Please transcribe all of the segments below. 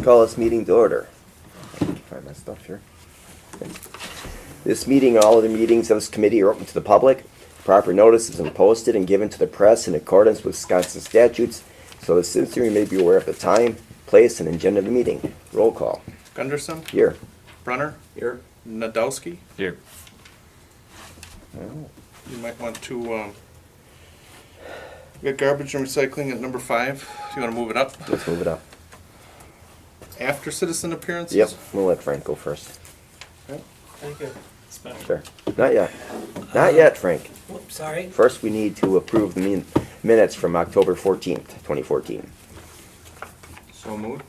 Let's call this meeting to order. Find my stuff here. This meeting and all other meetings of this committee are open to the public. Proper notice has been posted and given to the press in accordance with Wisconsin statutes, so the citizenry may be aware of the time, place, and agenda of the meeting. Roll call. Gunderson, Here. Brunner, Here. Nadowski. Here. You might want to, we got garbage and recycling at number 5. Do you want to move it up? Let's move it up. After citizen appearances? Yep, we'll let Frank go first. Thank you. Sure. Not yet. Not yet, Frank. Oops, sorry. First, we need to approve the minutes from October 14th, 2014. So moved.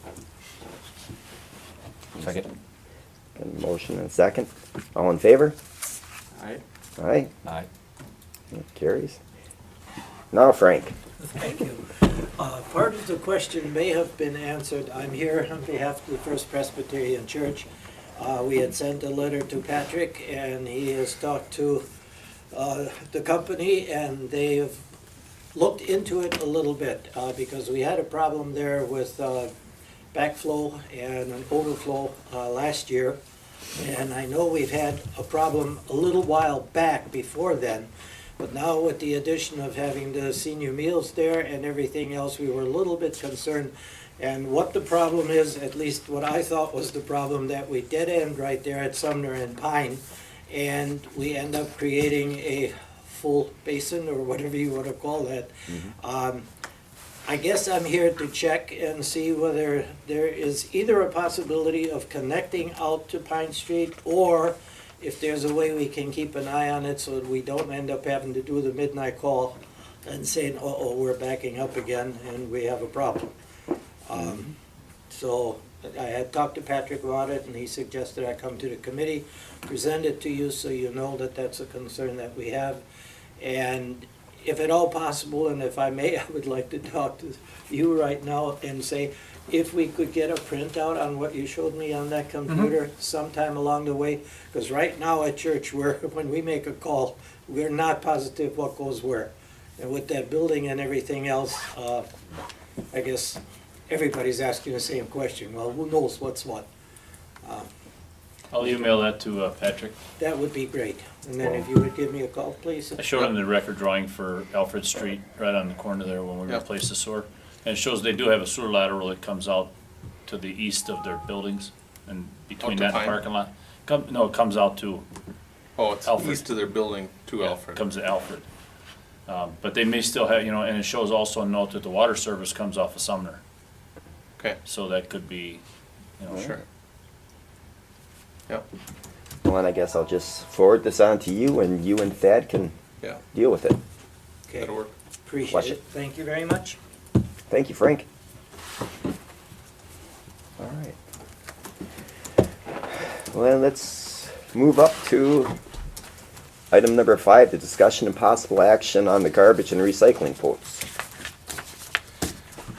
Second. Got a motion and a second. All in favor? Aye. Aye. Aye. It carries. Now, Frank. Thank you. Part of the question may have been answered. I'm here on behalf of the First Presbyterian Church. We had sent a letter to Patrick, and he has talked to the company, and they've looked into it a little bit because we had a problem there with backflow and an overflow last year. And I know we've had a problem a little while back before then, but now with the addition of having the senior meals there and everything else, we were a little bit concerned. And what the problem is, at least what I thought was the problem, that we dead end right there at Sumner and Pine, and we end up creating a full basin or whatever you want to call that. I guess I'm here to check and see whether there is either a possibility of connecting out to Pine Street, or if there's a way we can keep an eye on it so that we don't end up having to do the midnight call and saying, uh-oh, we're backing up again and we have a problem. So I had talked to Patrick about it, and he suggested I come to the committee, present it to you so you know that that's a concern that we have. And if at all possible, and if I may, I would like to talk to you right now and say, if we could get a printout on what you showed me on that computer sometime along the way, because right now at church, when we make a call, we're not positive what goes where. And with that building and everything else, I guess everybody's asking the same question. Well, who knows what's what? I'll email that to Patrick. That would be great. And then if you would give me a call, please. I showed him the record drawing for Alfred Street, right on the corner there when we Yep. replaced the sewer. And it shows they do have a sewer lateral that comes out to the east of their buildings and between Out to that and Pine? parking lot. No, it comes out to, Oh, it's Alfred. east of their building to yeah, Alfred. comes to Alfred. But they may still have, and it shows also a note that the water service comes off of Sumner. Okay, So that could be, sure. Yep, Well, then I guess I'll just forward this on to you, and you and Thad can yeah, deal with it. Okay, that'll work. appreciate Watch it. it. Thank you very much. Thank you, Frank. All right. Well, then let's move up to item number 5, the discussion and possible action on the garbage and recycling quotes.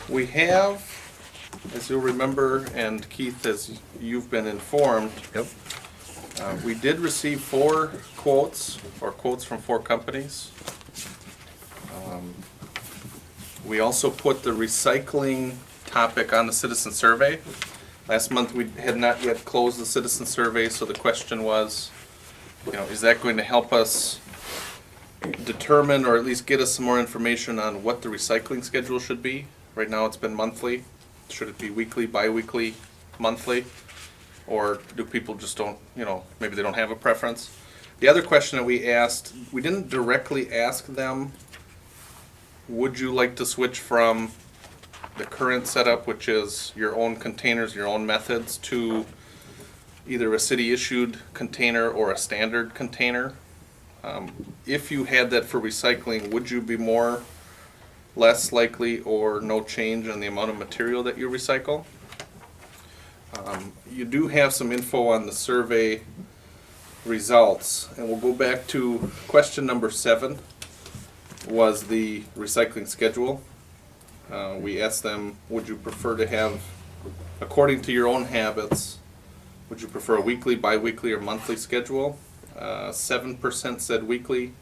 We have, as you'll remember, and Keith, as you've been informed, Yep. We did receive 4 quotes, or quotes from 4 companies. We also put the recycling topic on the citizen survey. Last month, we had not yet closed the citizen survey, so the question was, is that going to help us determine, or at least get us some more information on what the recycling schedule should be? Right now, it's been monthly. Should it be weekly, bi-weekly, monthly? Or do people just don't, maybe they don't have a preference? The other question that we asked, we didn't directly ask them, would you like to switch from the current setup, which is your own containers, your own methods, to either a city-issued container or a standard container? If you had that for recycling, would you be more, less likely, or no change in the amount of material that you recycle? You do have some info on the survey results, and we'll go back to question number 7, was the recycling schedule. We asked them, would you prefer to have, according to your own habits, would you prefer a weekly, bi-weekly, or monthly schedule? 7% said weekly,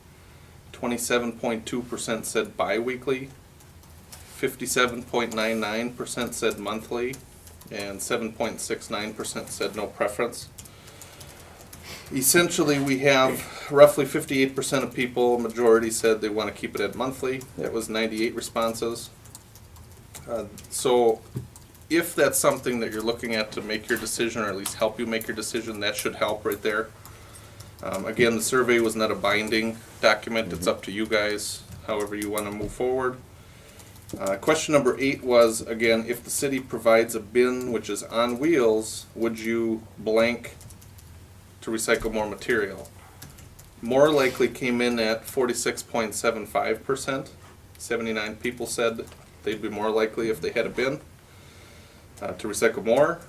27.2% said bi-weekly, 57.99% said monthly, and 7.69% said no preference. Essentially, we have roughly 58% of people, majority said they want to keep it at monthly. That was 98 responses. So if that's something that you're looking at to make your decision, or at least help you make your decision, that should help right there. Again, the survey was not a binding document. It's up to you guys, however you want to move forward. Question number 8 was, again, if the city provides a bin which is on wheels, would you blank to recycle more material? More likely came in at 46.75%. 79 people said they'd be more likely if they had a bin to recycle more.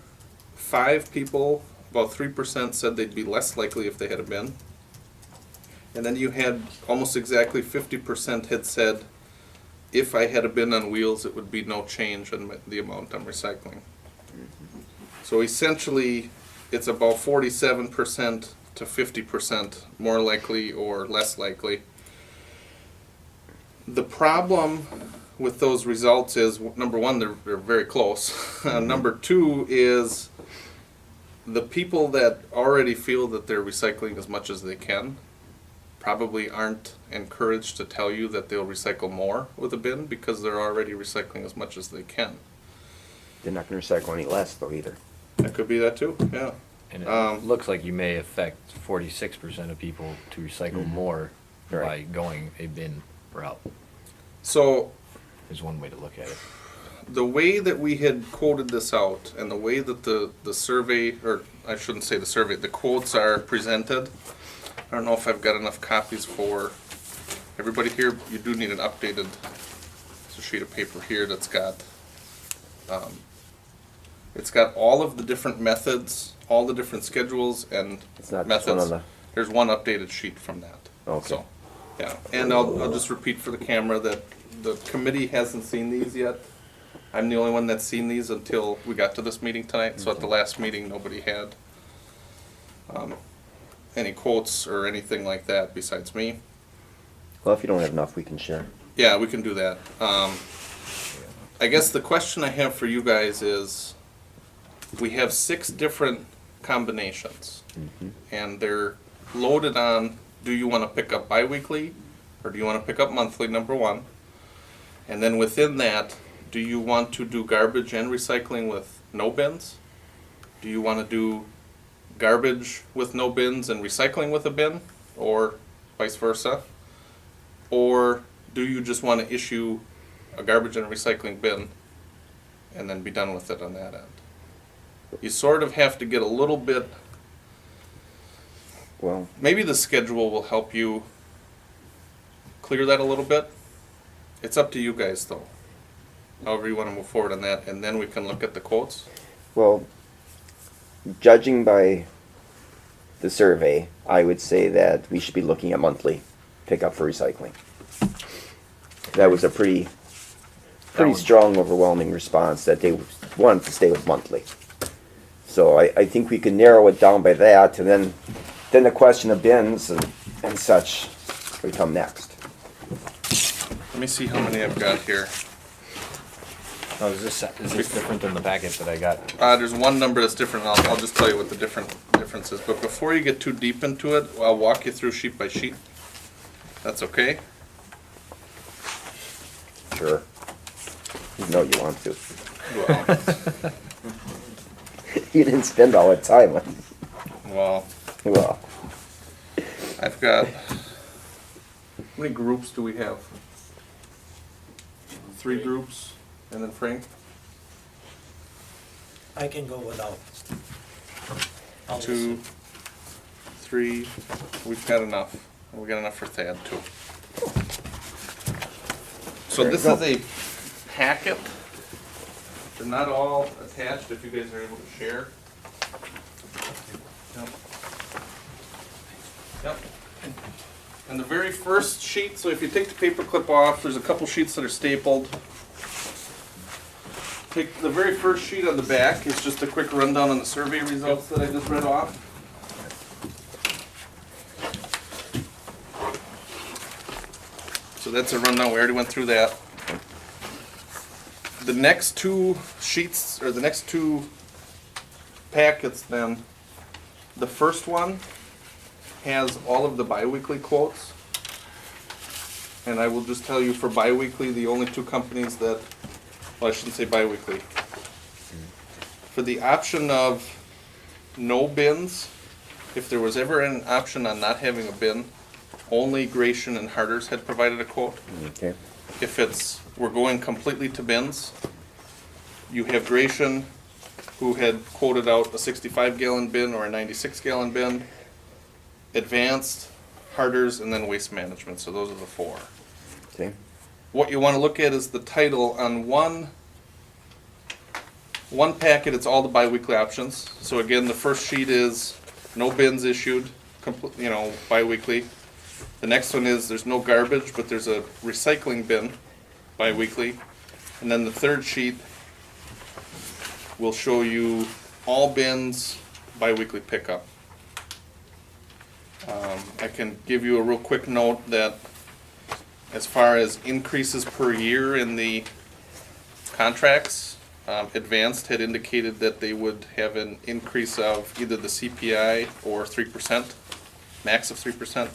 5 people, about 3%, said they'd be less likely if they had a bin. And then you had almost exactly 50% had said, if I had a bin on wheels, it would be no change in the amount I'm recycling. So essentially, it's about 47% to 50% more likely or less likely. The problem with those results is, number one, they're very close. Number two is the people that already feel that they're recycling as much as they can probably aren't encouraged to tell you that they'll recycle more with a bin because they're already recycling as much as they can. They're not gonna recycle any less though either. That could be that too, yeah. And it Um, looks like you may affect 46% of people to recycle more by Right. going a bin route, So is one way to look at it. the way that we had quoted this out and the way that the survey, or I shouldn't say the survey, the quotes are presented, I don't know if I've got enough copies for everybody here. You do need an updated, it's a sheet of paper here that's got, it's got all of the different methods, all the different schedules and It's not just one methods. on the, There's one updated sheet from that. Okay. So, yeah, and I'll just repeat for the camera that the committee hasn't seen these yet. I'm the only one that's seen these until we got to this meeting tonight, so at the last meeting, nobody had any quotes or anything like that besides me. well, if you don't have enough, we can share. Yeah, we can do that. I guess the question I have for you guys is, we have 6 different combinations, and they're loaded on, do you want to pick up bi-weekly, or do you want to pick up monthly, number 1? And then within that, do you want to do garbage and recycling with no bins? Do you want to do garbage with no bins and recycling with a bin, or vice versa? Or do you just want to issue a garbage and recycling bin and then be done with it on that end? You sort of have to get a little bit, Well, maybe the schedule will help you clear that a little bit. It's up to you guys though, however you want to move forward on that, and then we can look at the quotes. well, judging by the survey, I would say that we should be looking at monthly pickup for recycling. That was a pretty one- strong, overwhelming response that they wanted to stay with monthly. So I think we can narrow it down by that, and then the question of bins and such would come next. Let me see how many I've got here. Oh, is this different than the packet that I got? There's one number that's different, and I'll just tell you what the difference is. But before you get too deep into it, I'll walk you through sheet by sheet. That's okay? Sure. You know you want to. Well, You didn't spend all that time on well, well, I've got, how many groups do we have? 3 groups, and then Frank? I can go without. I'll 2, listen. 3, we've got enough. We got enough for Thad too. So There you this go. is a packet. They're not all attached if you guys are able to share. Yep. Yep. And the very first sheet, so if you take the paper clip off, there's a couple sheets that are stapled. Take the very first sheet on the back is just a quick rundown on the survey results that I just read off. So that's a rundown, we already went through that. The next 2 sheets, or the next 2 packets then, the first one has all of the biweekly quotes. And I will just tell you for biweekly, the only two companies that, well, I shouldn't say biweekly. For the option of no bins, if there was ever an option on not having a bin, only Gratian and Harder's had provided a quote. Okay. If it's, we're going completely to bins, you have Gratian, who had quoted out a 65-gallon bin or a 96-gallon bin, Advanced, Harder's, and then Waste Management, so those are the four. Okay. What you want to look at is the title on one packet. It's all the biweekly options. So again, the first sheet is no bins issued, biweekly. The next one is there's no garbage, but there's a recycling bin biweekly. And then the third sheet will show you all bins biweekly pickup. I can give you a real quick note that as far as increases per year in the contracts, Advanced had indicated that they would have an increase of either the CPI or 3%, max of 3%.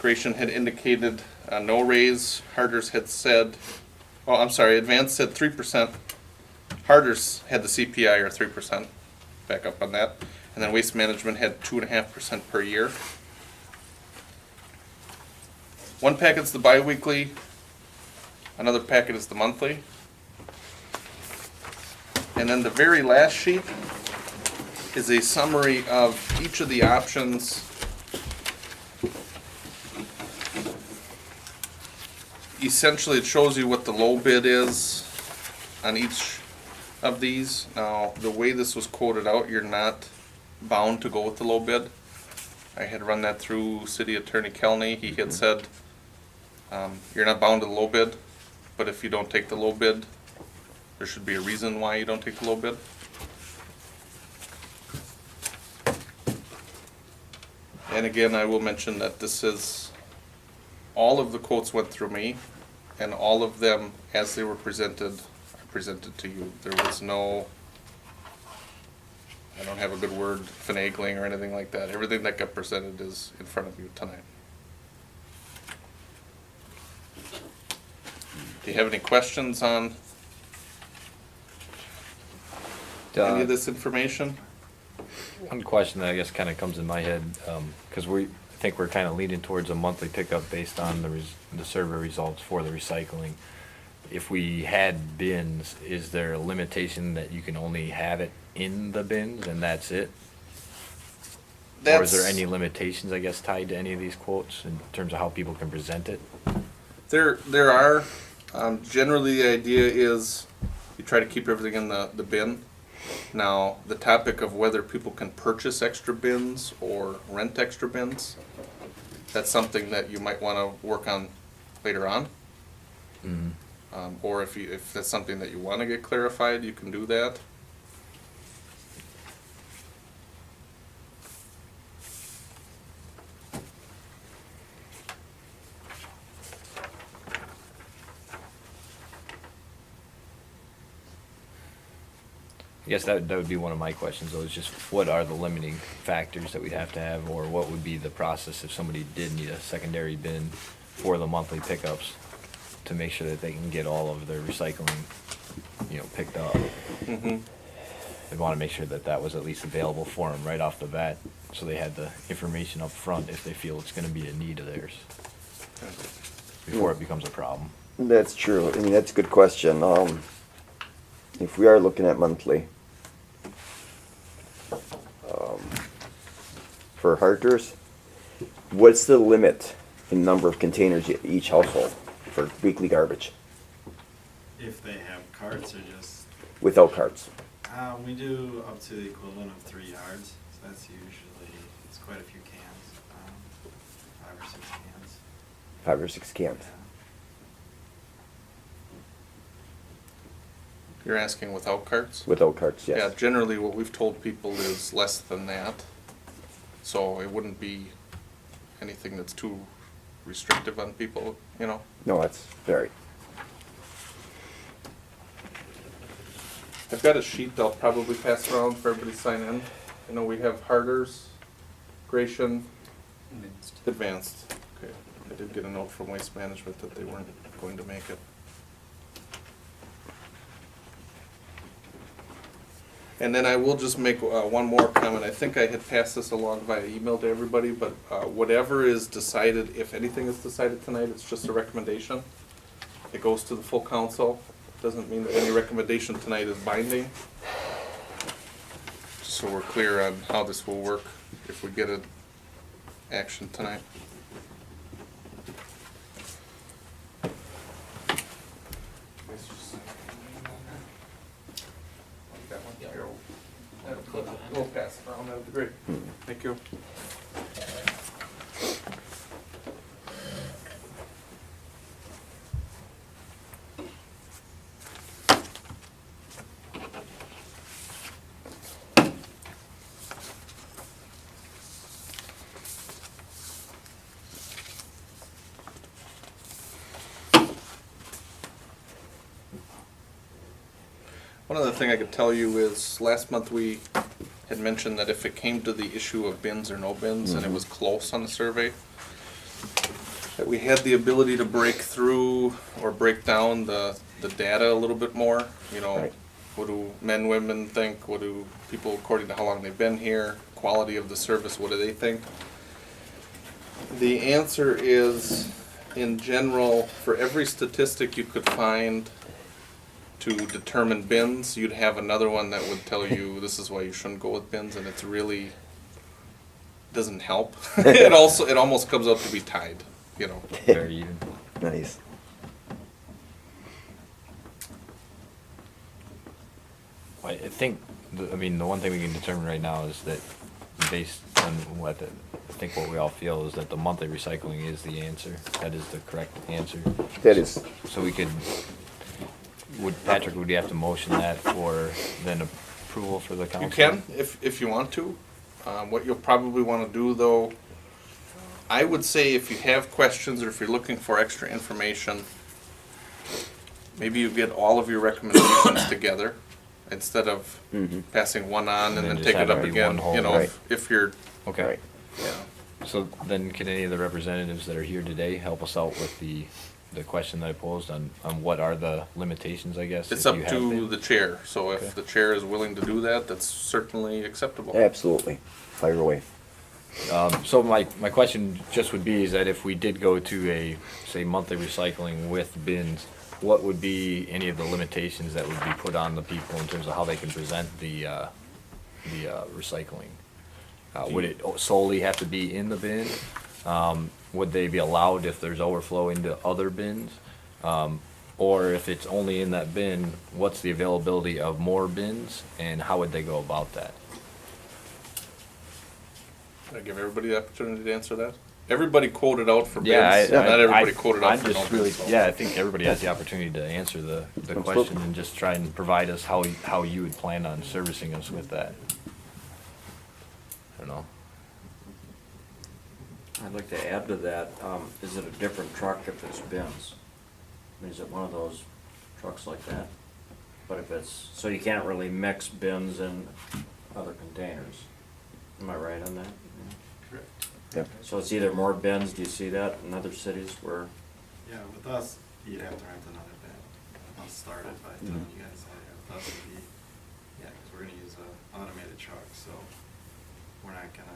Gratian had indicated no raise. Harder's had said, Advanced said 3%. Harder's had the CPI or 3%, back up on that. And then Waste Management had 2.5% per year. One packet's the biweekly, another packet is the monthly. And then the very last sheet is a summary of each of the options. Essentially, it shows you what the low bid is on each of these. Now, the way this was quoted out, you're not bound to go with the low bid. I had run that through City Attorney Kelney. He had said, you're not bound to the low bid, but if you don't take the low bid, there should be a reason why you don't take the low bid. And again, I will mention that this is, all of the quotes went through me, and all of them, as they were presented, are presented to you. There was no, I don't have a good word, finagling or anything like that. Everything that got presented is in front of you tonight. Do you have any questions on any of this information? One question that I guess kind of comes in my head, because I think we're kind of leaning towards a monthly pickup based on the survey results for the recycling. If we had bins, is there a limitation that you can only have it in the bins and that's it? Or is there any limitations, I guess, tied to any of these quotes in terms of how people can present it? There are. Generally, the idea is you try to keep everything in the bin. Now, the topic of whether people can purchase extra bins or rent extra bins, that's something that you might want to work on later on. Mm-hmm. Or if that's something that you want to get clarified, you can do that. I guess that would be one of my questions, though, is just what are the limiting factors that we'd have to have, or what would be the process if somebody did need a secondary bin for the monthly pickups to make sure that they can get all of their recycling, picked up. Mm-hmm. They'd want to make sure that that was at least available for them right off the bat, so they had the information up front if they feel it's going to be a need of theirs before it becomes a problem. That's true. I mean, that's a good question. If we are looking at monthly, for Harder's, what's the limit in number of containers each household for weekly garbage If they have carts or just, without carts? we do up to the equivalent of 3 yards, so that's usually, it's quite a few cans, 5 or 6 cans. 5 or 6 cans. You're asking without carts? Without carts, yes. Yeah, generally what we've told people is less than that. So it wouldn't be anything that's too restrictive on people, No, that's very. I've got a sheet I'll probably pass around for everybody to sign in. I know we have Harders, Gratian, Advanced. Okay, I did get a note from Waste Management that they weren't going to make it. And then I will just make one more comment. I think I had passed this along via email to everybody, but whatever is decided, if anything is decided tonight, it's just a recommendation. It goes to the full council. Doesn't mean that any recommendation tonight is binding. Just so we're clear on how this will work if we get an action tonight. We'll pass it around, that would be great. Thank you. One other thing I could tell you is, last month we had mentioned that if it came to the issue of bins or no bins, and it was close on the survey, that we had the ability to break through or break down the data a little bit more. You know, Right. What do men, women think? What do people, according to how long they've been here, quality of the service, what do they think? The answer is, in general, for every statistic you could find to determine bins, you'd have another one that would tell you this is why you shouldn't go with bins, and it's really doesn't help. It almost comes out to be tied, you know. Very even. Nice. I think, the one thing we can determine right now is that based on what I think what we all feel is that the monthly recycling is the answer. That is the correct answer. That is, So we could, Patrick, would you have to motion that for then approval for the council? You can, if you want to. What you'll probably want to do, though, I would say if you have questions or if you're looking for extra information, maybe you get all of your recommendations together instead of passing one on and then just take have it it up be again. one whole, You know, right. if you're, Okay. right. yeah. So then can any of the representatives that are here today help us out with the question that I posed on what are the limitations, I guess? It's if up you have to them? the chair, so Okay. if the chair is willing to do that, that's certainly acceptable. Absolutely. Fire away. So my question just would be is that if we did go to a, say, monthly recycling with bins, what would be any of the limitations that would be put on the people in terms of how they can present the recycling? Would it solely have to be in the bin? Would they be allowed if there's overflow into other bins? Or if it's only in that bin, what's the availability of more bins and how would they go about that? Did I give everybody the opportunity to answer that? Everybody quoted out for Yeah, bids, not everybody quoted out I'm for no just really, bids. so. yeah, I think everybody has the opportunity to answer the question and just try and provide us how you would plan on servicing us with that. I don't know. I'd like to add to that, is it a different truck if it's bins? I mean, is it one of those trucks like that? But if it's, so you can't really mix bins and other containers. Am I right on that? Correct. Yep. So it's either more bins, do you see that in other cities where, Yeah, with us, you'd have to rent another bin. I'll start it by telling you guys that, with us would be, yeah, because we're gonna use a automated truck, so we're not gonna,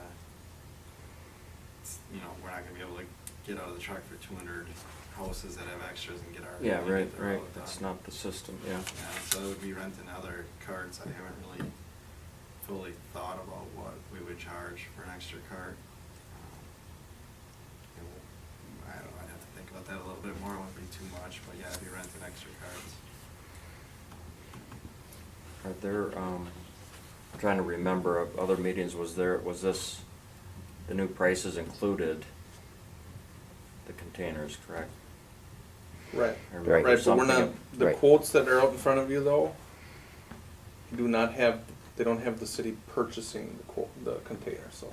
we're not gonna be able to get out of the truck for 200 houses that have extras and get our. yeah, get right, their right, road that's done. not the system, yeah. Yeah, so it would be renting other carts. I haven't really fully thought about what we would charge for an extra cart. I don't know, I'd have to think about that a little bit more. It wouldn't be too much, but yeah, I'd be renting extra carts. Are there, I'm trying to remember of other meetings, was this, the new prices included the containers, correct? Right. I Right. remember Right, but we're something not, of- the Right. quotes that are out in front of you though, do not have, they don't have the city purchasing the container, so.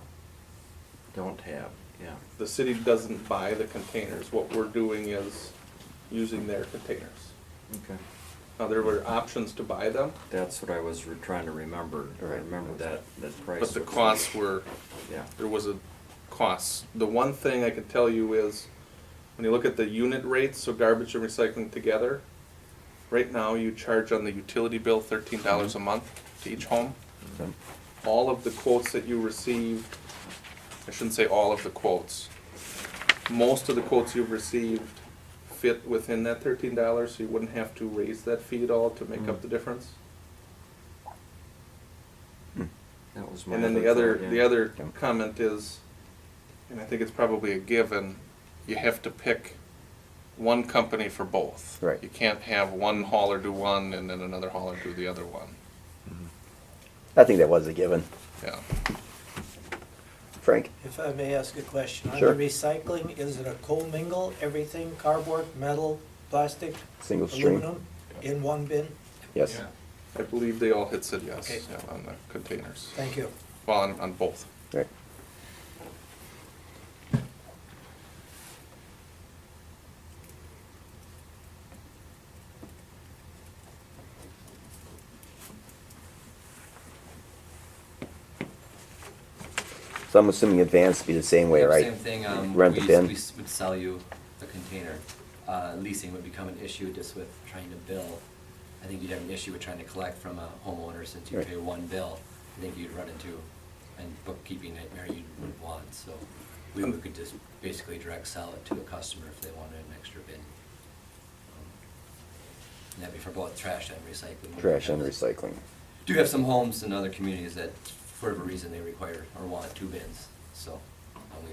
Don't have, yeah. The city doesn't buy the containers. What we're doing is using their containers. Okay. There were options to buy them, That's what I was trying to remember. I Right. remember that price. but the was- costs were, Yeah. there was a cost. The one thing I can tell you is, when you look at the unit rates, so garbage and recycling together, right now you charge on the utility bill $13 a month to each home. Okay. All of the quotes that you received, I shouldn't say all of the quotes, most of the quotes you've received fit within that $13, so you wouldn't have to raise that fee at all to make up the difference. That was my And then the thought, other, yeah. the other Yeah. comment is, and I think it's probably a given, you have to pick one company for both. Right. You can't have one hauler do one and then another hauler do the other one. I think that was a given. Yeah. Frank? If I may ask a question, on Sure. the recycling, is it a co-mingle, everything, cardboard, metal, plastic, Single stream? aluminum, in one bin? Yes. I believe they all had said yes, Okay. yeah, on the containers. Thank you. Well, on both. Right. So I'm assuming advance would be the same way, Yep, right? Same thing, Rent the we bin? would sell you a container. Leasing would become an issue just with trying to bill. I think you'd have an issue with trying to collect from a homeowner since you Right. pay one bill. I think you'd run into a bookkeeping nightmare you wouldn't want, so we could just basically direct sell it to a customer if they wanted an extra bin. And that'd be for both trash and recycling. Trash and recycling. Do have some homes in other communities that, for whatever reason, they require or want two bins, so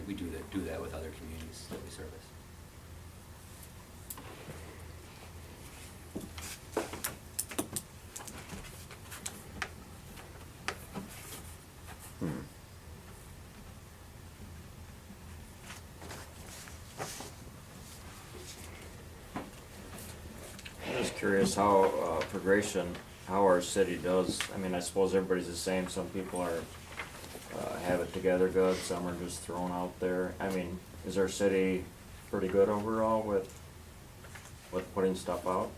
we do that with other communities that we service. I'm just curious how, progression, how our city does, I mean, I suppose everybody's the same, some people are, have it together good, some are just thrown out there. I mean, is our city pretty good overall with putting stuff out?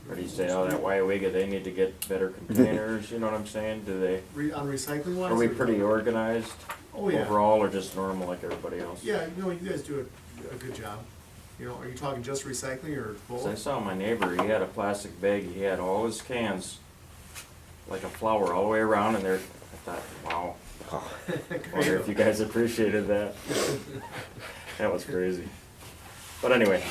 Or do you say, oh, that Weyauwega, they need to get better containers, you know what I'm saying? Do they, On recycling wise? are we pretty organized Oh, yeah. overall, or just normal like everybody else? Yeah, you guys do a good job. Are you talking just recycling or 'Cause I both? saw my neighbor, he had a plastic bag, he had all his cans, like a flower all the way around, and there, I thought, wow. Wonder if you guys appreciated that. That was crazy. But anyway,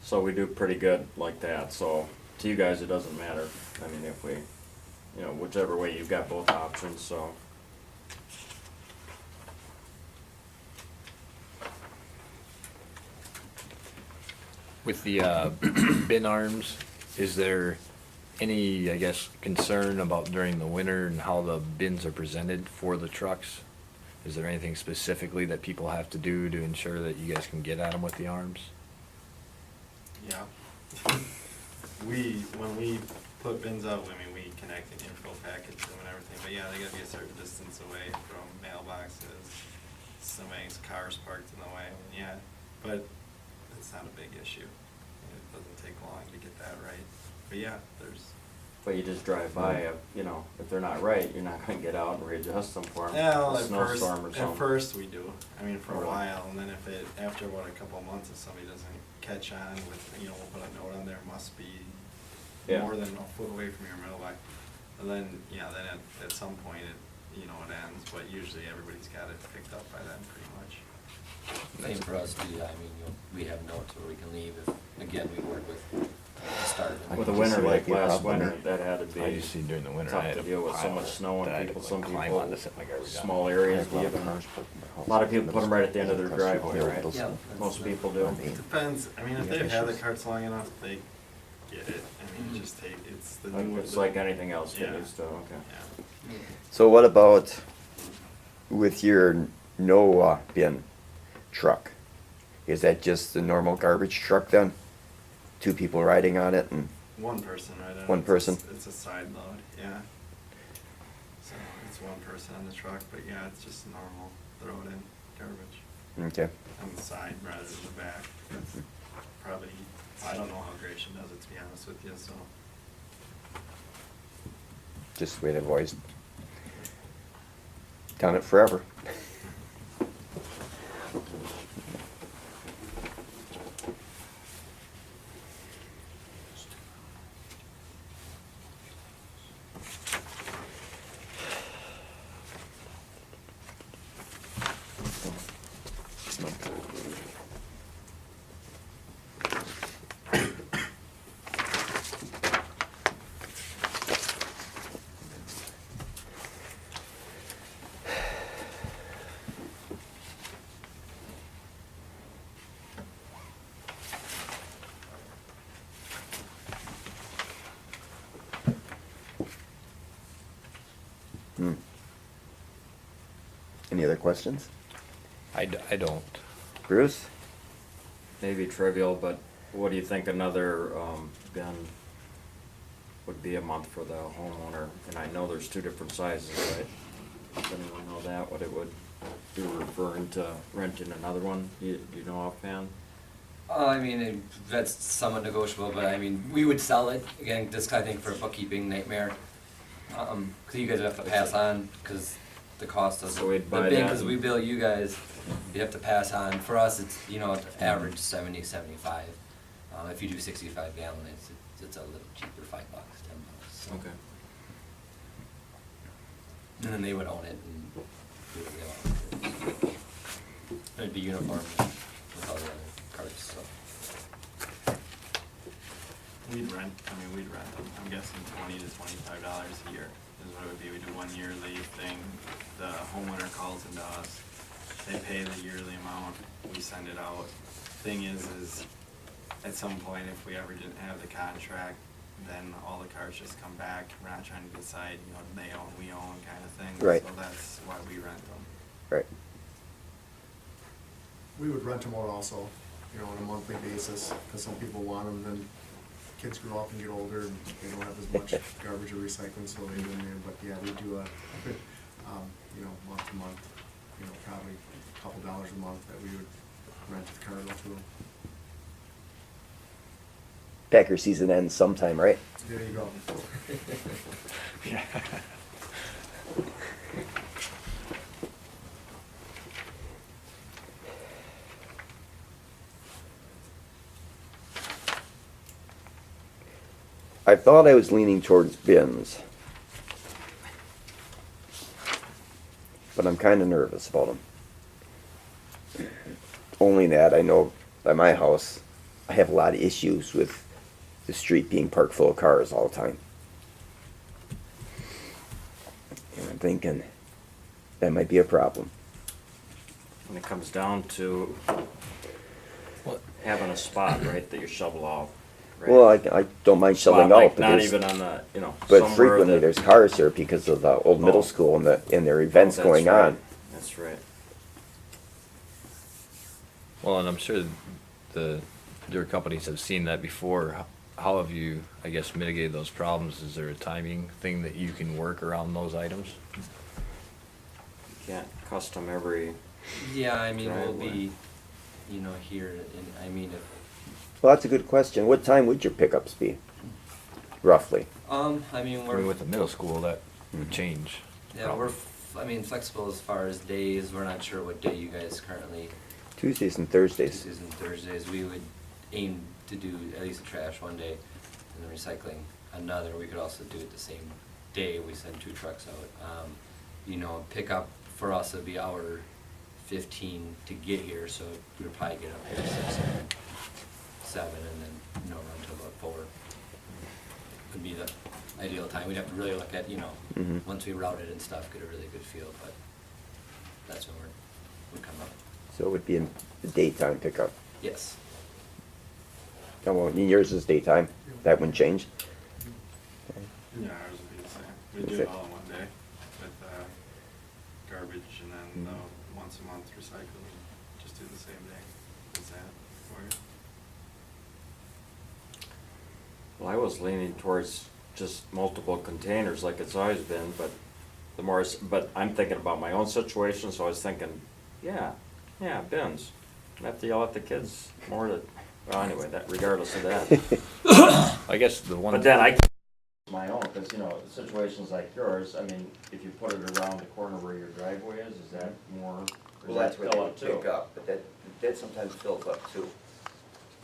so we do pretty good like that, so to you guys, it doesn't matter. I mean, if we, whichever way, you've got both options, so. With the bin arms, is there any, I guess, concern about during the winter and how the bins are presented for the trucks? Is there anything specifically that people have to do to ensure that you guys can get at them with the arms? Yeah. When we put bins out, we connect an info package to them and everything, but yeah, they gotta be a certain distance away from mailboxes, somebody's car's parked in the way, yeah, but it's not a big issue. It doesn't take long to get that right, but yeah, But you just drive by, if they're not right, you're not gonna get out and readjust them for them. well, A snowstorm or something. at first we do, for a Really? while, and then after about a couple of months, if somebody doesn't catch on with, we'll put a note on there, must be Yeah. more than a foot away from your mailbox. And then, then at some point it ends, but usually everybody's got it picked up by then, pretty much. Same for us, we have notes where we can leave if, again, we work with the start. With the I can winter, see like that'd be a last problem. winter, that had to be. I just see during the winter, I tough had to a deal with so pile much snow that I and had to, people, some like, climb people, on to set my garbage down. small areas, do you have a lot of people put them right at the end of their driveway, right? Yeah. Most people do. It depends, if Yeah, they've had the issues. carts long enough, they get it, it's the new. It's like anything else, get Yeah. used to, okay. Yeah. So what about with your no bin truck? Is that just the normal garbage truck then? Two people riding on it and, One person, right? One person? It's a side load, yeah. So it's one person on the truck, but yeah, it's just normal, throw it in garbage okay. on the side rather than the back. That's probably, I don't know how Gratian does it, to be honest with you, so. Just the way they've always done it forever. Hmm. Any other questions? I don't. Bruce? Maybe trivial, but what do you think another, bin would be a month for the homeowner? And I know there's two different sizes, right? Does anyone know that, what it would be referring to renting another one? Do you know offhand? I mean, that's somewhat negotiable, but I mean, we would sell it, again, just I think for a bookkeeping nightmare. Cause you guys have to pass on, cause the cost of So we'd the buy bin, that cause we and- bill you guys, you have to pass on. For us, it's, you know, it's average 70, 75. If you do 65 gallon, it's a little cheaper, $5, $10. So. Okay. And then they would own it and do what they want. It'd be uniform with all the other carts, so. We'd rent them, I'm guessing $20 to $25 a year is what it would be. We do 1 yearly thing, the homeowner calls into us, they pay the yearly amount, we send it out. Thing is at some point, if we ever didn't have the contract, then all the cars just come back. We're not trying to decide, you know, they own, we own kind of thing. Right. So that's why we rent them. Right. We would rent them out also, you know, on a monthly basis, because some people want them, then kids grow up and get older, and they don't have as much garbage or recycling, so they go in there, but yeah, we do a, you know, month to month, you know, probably a couple dollars a month that we would rent the car out to them. Packer season ends sometime, right? There you go. I thought I was leaning towards bins. But I'm kind of nervous about them. Only that I know by my house, I have a lot of issues with the street being parked full of cars all the time. And I'm thinking that might be a problem. When it comes down to having a spot, right, that you shovel off, right? Well, I don't mind Spot, shoveling like, out, but not there's, even on the, you know, but somewhere frequently that- there's cars there because of the old middle Oh. school and their events That's going right. on. That's right. Well, and I'm sure your companies have seen that before. How have you, I guess, mitigated those problems? Is there a timing thing that you can work around those items? You can't custom every, Yeah, I mean, we'll Driveway. be, you know, here, and I mean, if, Well, that's a good question. What time would your pickups be? Roughly. I mean, I mean, we're, with the middle school, that would change. yeah, I mean, flexible as far as days. We're not sure what day you guys currently, Tuesdays and Thursdays. Tuesdays and Thursdays. We would aim to do at least the trash one day and the recycling another. We could also do it the same day. We send 2 trucks out. You know, pickup for us would be hour 15 to get here, so we would probably get up here at 6 or 7 and then, you know, run till about 4. Would be the ideal time. We'd have to really look at, you know, Mhm. once we route it and stuff, get a really good feel, but that's when we come up. So it would be in the daytime pickup. Yes. Oh, well, yours is daytime. That wouldn't change. Yeah, ours would be the same. We That's do it it. all in one day with garbage and then the once a month recycling. Just do the same day as that for you. well, I was leaning towards just multiple containers like it's always been, but the more, but I'm thinking about my own situation, so I was thinking, yeah, bins. I have to yell at the kids more to Well, anyway, that, regardless of that. I guess the one. But then I, my own, because, you know, situations like yours, I mean, if you put it around the corner where your driveway is that more? or Well, does that that's what fill they up too? pick up, but that sometimes fills up too.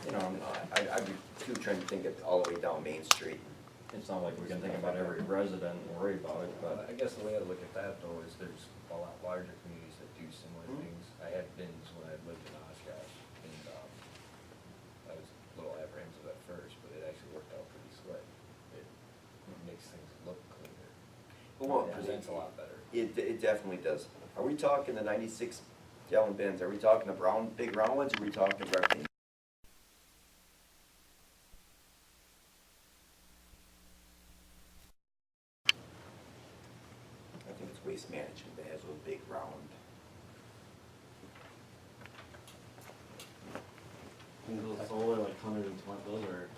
You know, I'd be too trying to think of all the way down Main Street. it's not like we can think about every resident and worry about it, But but, I guess the way I look at that though is there's a lot larger communities that do similar things. I had bins when I lived in Oshkosh and, I was a little apprehensive at first, but it actually worked out pretty slick. It makes things look cleaner. Well, It presents a lot better. It definitely does. Are we talking the 96-gallon bins? Are we talking the brown, big round ones, or are we talking rectangles? I think it's Waste Management that has those big round. Those older, like 120, those are,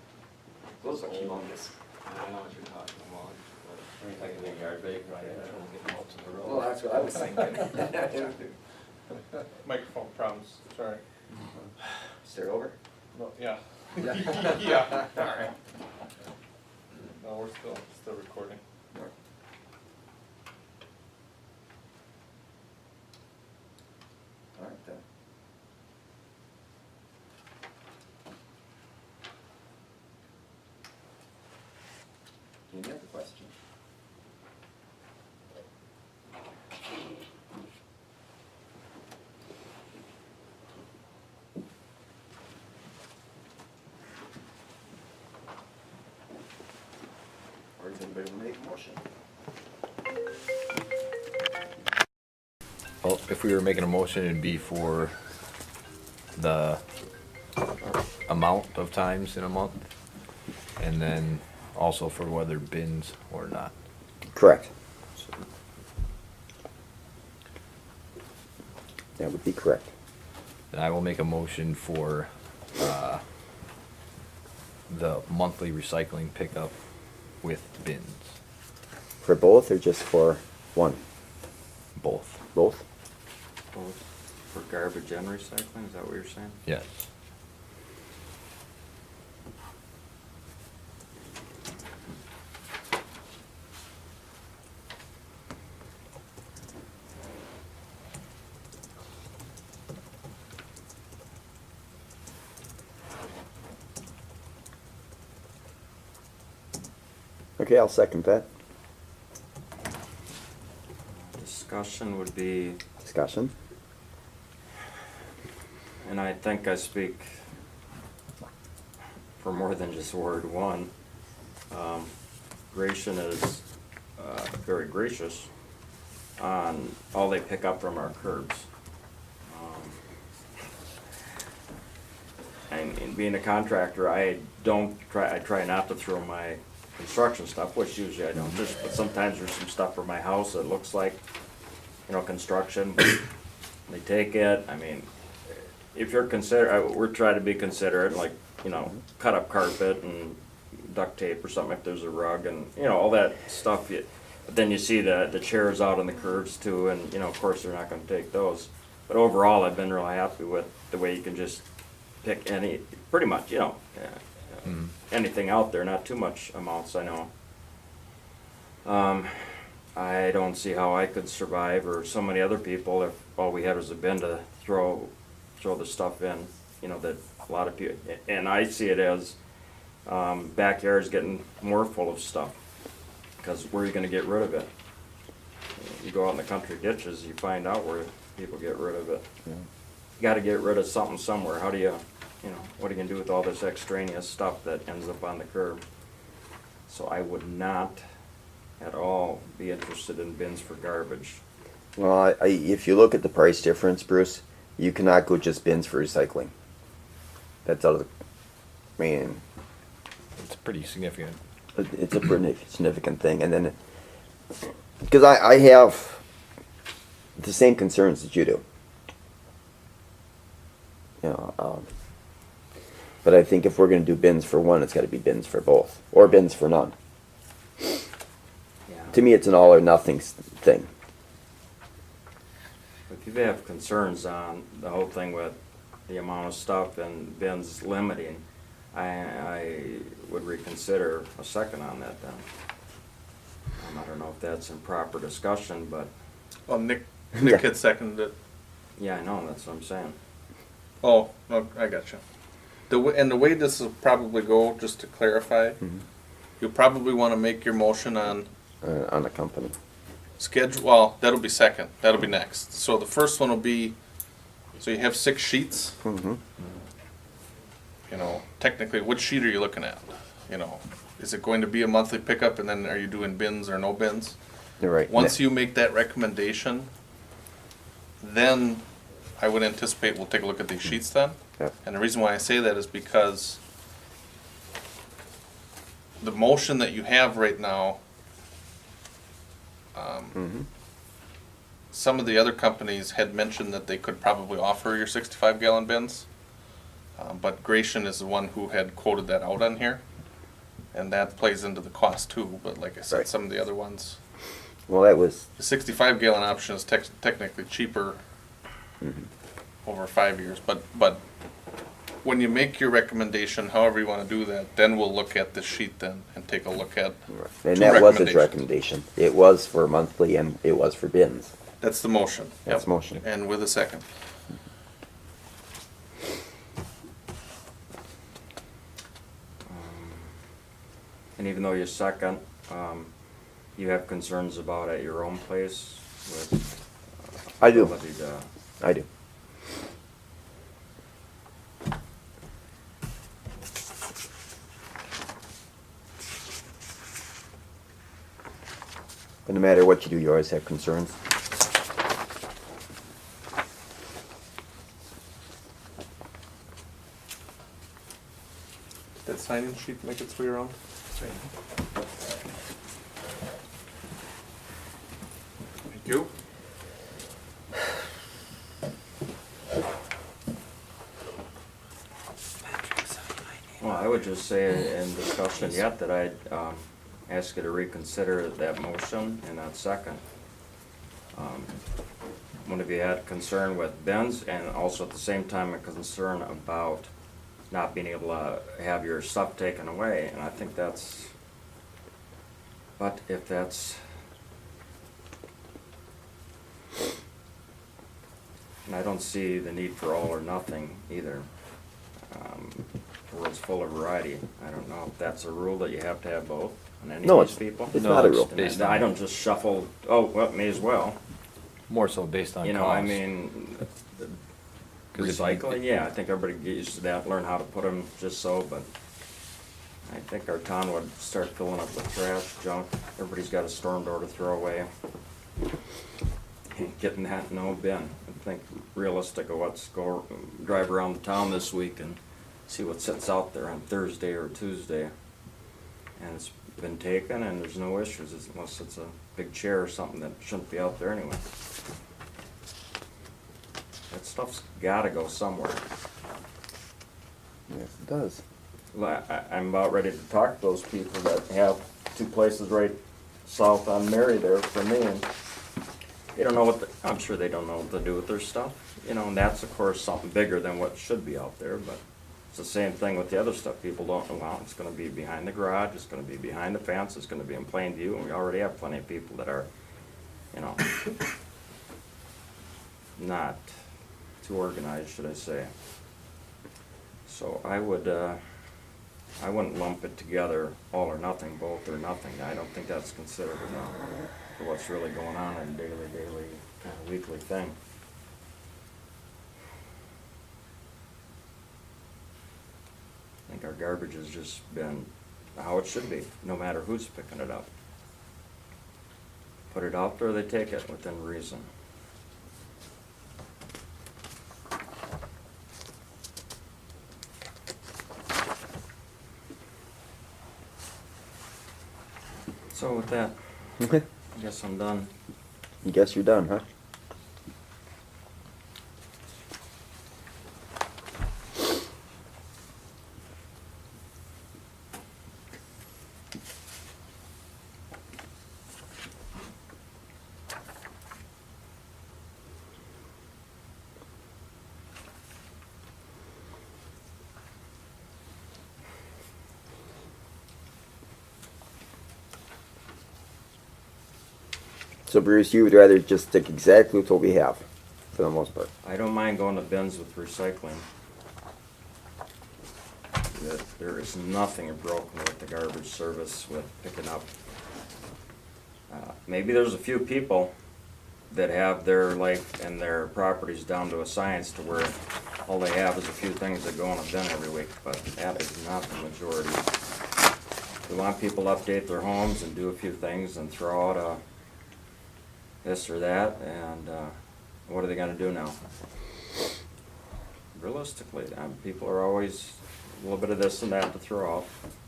Those are humongous. I know what you're talking about. Like a big yard bake, right? Get them out to the road. Well, that's what I was thinking. Microphone problems, sorry. Start over? No, yeah. Yeah. Yeah, alright. No, we're still recording. All right, then. Any other questions? Or does anybody want to make a motion? Well, if we were making a motion, it'd be for the amount of times in a month, and then also for whether bins or not. Correct. That would be correct. Then I will make a motion for, the monthly recycling pickup with bins, For both or just for one? both. Both? both for garbage and recycling, is that what you're saying? Yes. Okay, I'll second that. Discussion would be, Discussion? and I think I speak for more than just word one. Gratian is very gracious on all they pick up from our curbs. And being a contractor, I try not to throw my construction stuff, which usually I don't, but sometimes there's some stuff for my house that looks like, you know, construction, but they take it, I mean, if you're we're trying to be considerate, like, you know, cut up carpet and duct tape or something if there's a rug and, you know, all that stuff. But then you see the chairs out on the curbs too, and, you know, of course, they're not gonna take those. But overall, I've been really happy with the way you can just pick any, pretty much, you know, anything out there, not too much amounts, I know. I don't see how I could survive, or so many other people, if all we had was a bin to throw the stuff in, you know, that a lot of people, and I see it as, backyards getting more full of stuff, because where are you gonna get rid of it? You go out in the country ditches, you find out where people get rid of it. Yeah. You gotta get rid of something somewhere, how do you know, what are you gonna do with all this extraneous stuff that ends up on the curb? So I would not at all be interested in bins for garbage. Well, if you look at the price difference, Bruce, you cannot go just bins for recycling. That's out of the, I mean, It's pretty significant. it's a pretty significant thing. And then, because I have the same concerns that you do. You know, but I think if we're going to do bins for one, it's got to be bins for both, or bins for none. To me, it's an all or nothing thing. If you have concerns on the whole thing with the amount of stuff and bins limiting, I would reconsider a second on that then. I don't know if that's in proper discussion, but, Well, Nick had seconded it. yeah, I know, that's what I'm saying. Oh, no, I got you. And the way this will probably go, just to clarify, you'll probably want to make your motion on On the company. schedule. Well, that'll be second. That'll be next. So the first one will be. So you have 6 sheets. Mm-hmm. You know, technically, which sheet are you looking at? You know, is it going to be a monthly pickup, and then are you doing bins or no bins? You're right. Once you make that recommendation, then I would anticipate we'll take a look at these sheets then. Yep. And the reason why I say that is because the motion that you have right now, Mhm. some of the other companies had mentioned that they could probably offer your 65-gallon bins. But Gratian is the one who had quoted that out on here. And that plays into the cost too, but like I said, Right. some of the other ones, Well, that was, the 65-gallon option is technically cheaper over 5 years, but when you make your recommendation, however you wanna do that, then we'll look at the sheet then and take a look at, and Two that was his recommendations. recommendation. It was for monthly and it was for bins. that's the motion. That's Yep. motion. And with a second. And even though you're second, you have concerns about at your own place with. I do. ability to- I do. But no matter what you do, you always have concerns. Did that sign-in sheet make its way around? Thank you. Well, I would just say in discussion yet that I'd ask you to reconsider that motion and that second. One of you had concern with bins and also at the same time a concern about not being able to have your stuff taken away, and I think that's, but if that's, and I don't see the need for all or nothing either. The world's full of variety. I don't know if that's a rule that you have to have both on any No, of these people. it's No, not a it's rule. based I on, don't just shuffle, oh, well, may as well. more so based on You know, I cost. mean, 'Cause if you- recycling, yeah, I think everybody get used to that, learn how to put them just so, but I think our town would start filling up with trash, junk. Everybody's got a storm door to throw away. Ain't getting that no bin. I think realistic of drive around the town this week and see what sits out there on Thursday or Tuesday. And it's been taken and there's no issues unless it's a big chair or something that shouldn't be out there anyway. That stuff's gotta go somewhere. Yes, it does. I'm about ready to talk to those people that have 2 places right south on Mary there for me, and they don't know I'm sure they don't know what to do with their stuff. You know, and that's of course something bigger than what should be out there, but it's the same thing with the other stuff. People don't know, well, it's gonna be behind the garage, it's gonna be behind the fence, it's gonna be in plain view, and we already have plenty of people that are, you know, not too organized, should I say. So I wouldn't lump it together, all or nothing, both or nothing. I don't think that's considered enough for what's really going on in a daily, kind of weekly thing. I think our garbage has just been how it should be, no matter who's picking it up. Put it out there, they take it within reason. So with that, I guess I'm done. You guess you're done, huh? So Bruce, you would rather just stick exactly with what we have, for the most part? I don't mind going to bins with recycling. There is nothing broken with the garbage service with picking up. Maybe there's a few people that have their life and their properties down to a science to where all they have is a few things that go in a bin every week, but that is not the majority. We want people to update their homes and do a few things and throw out a this or that, and what are they gonna do now? Realistically, people are always a little bit of this and that to throw out.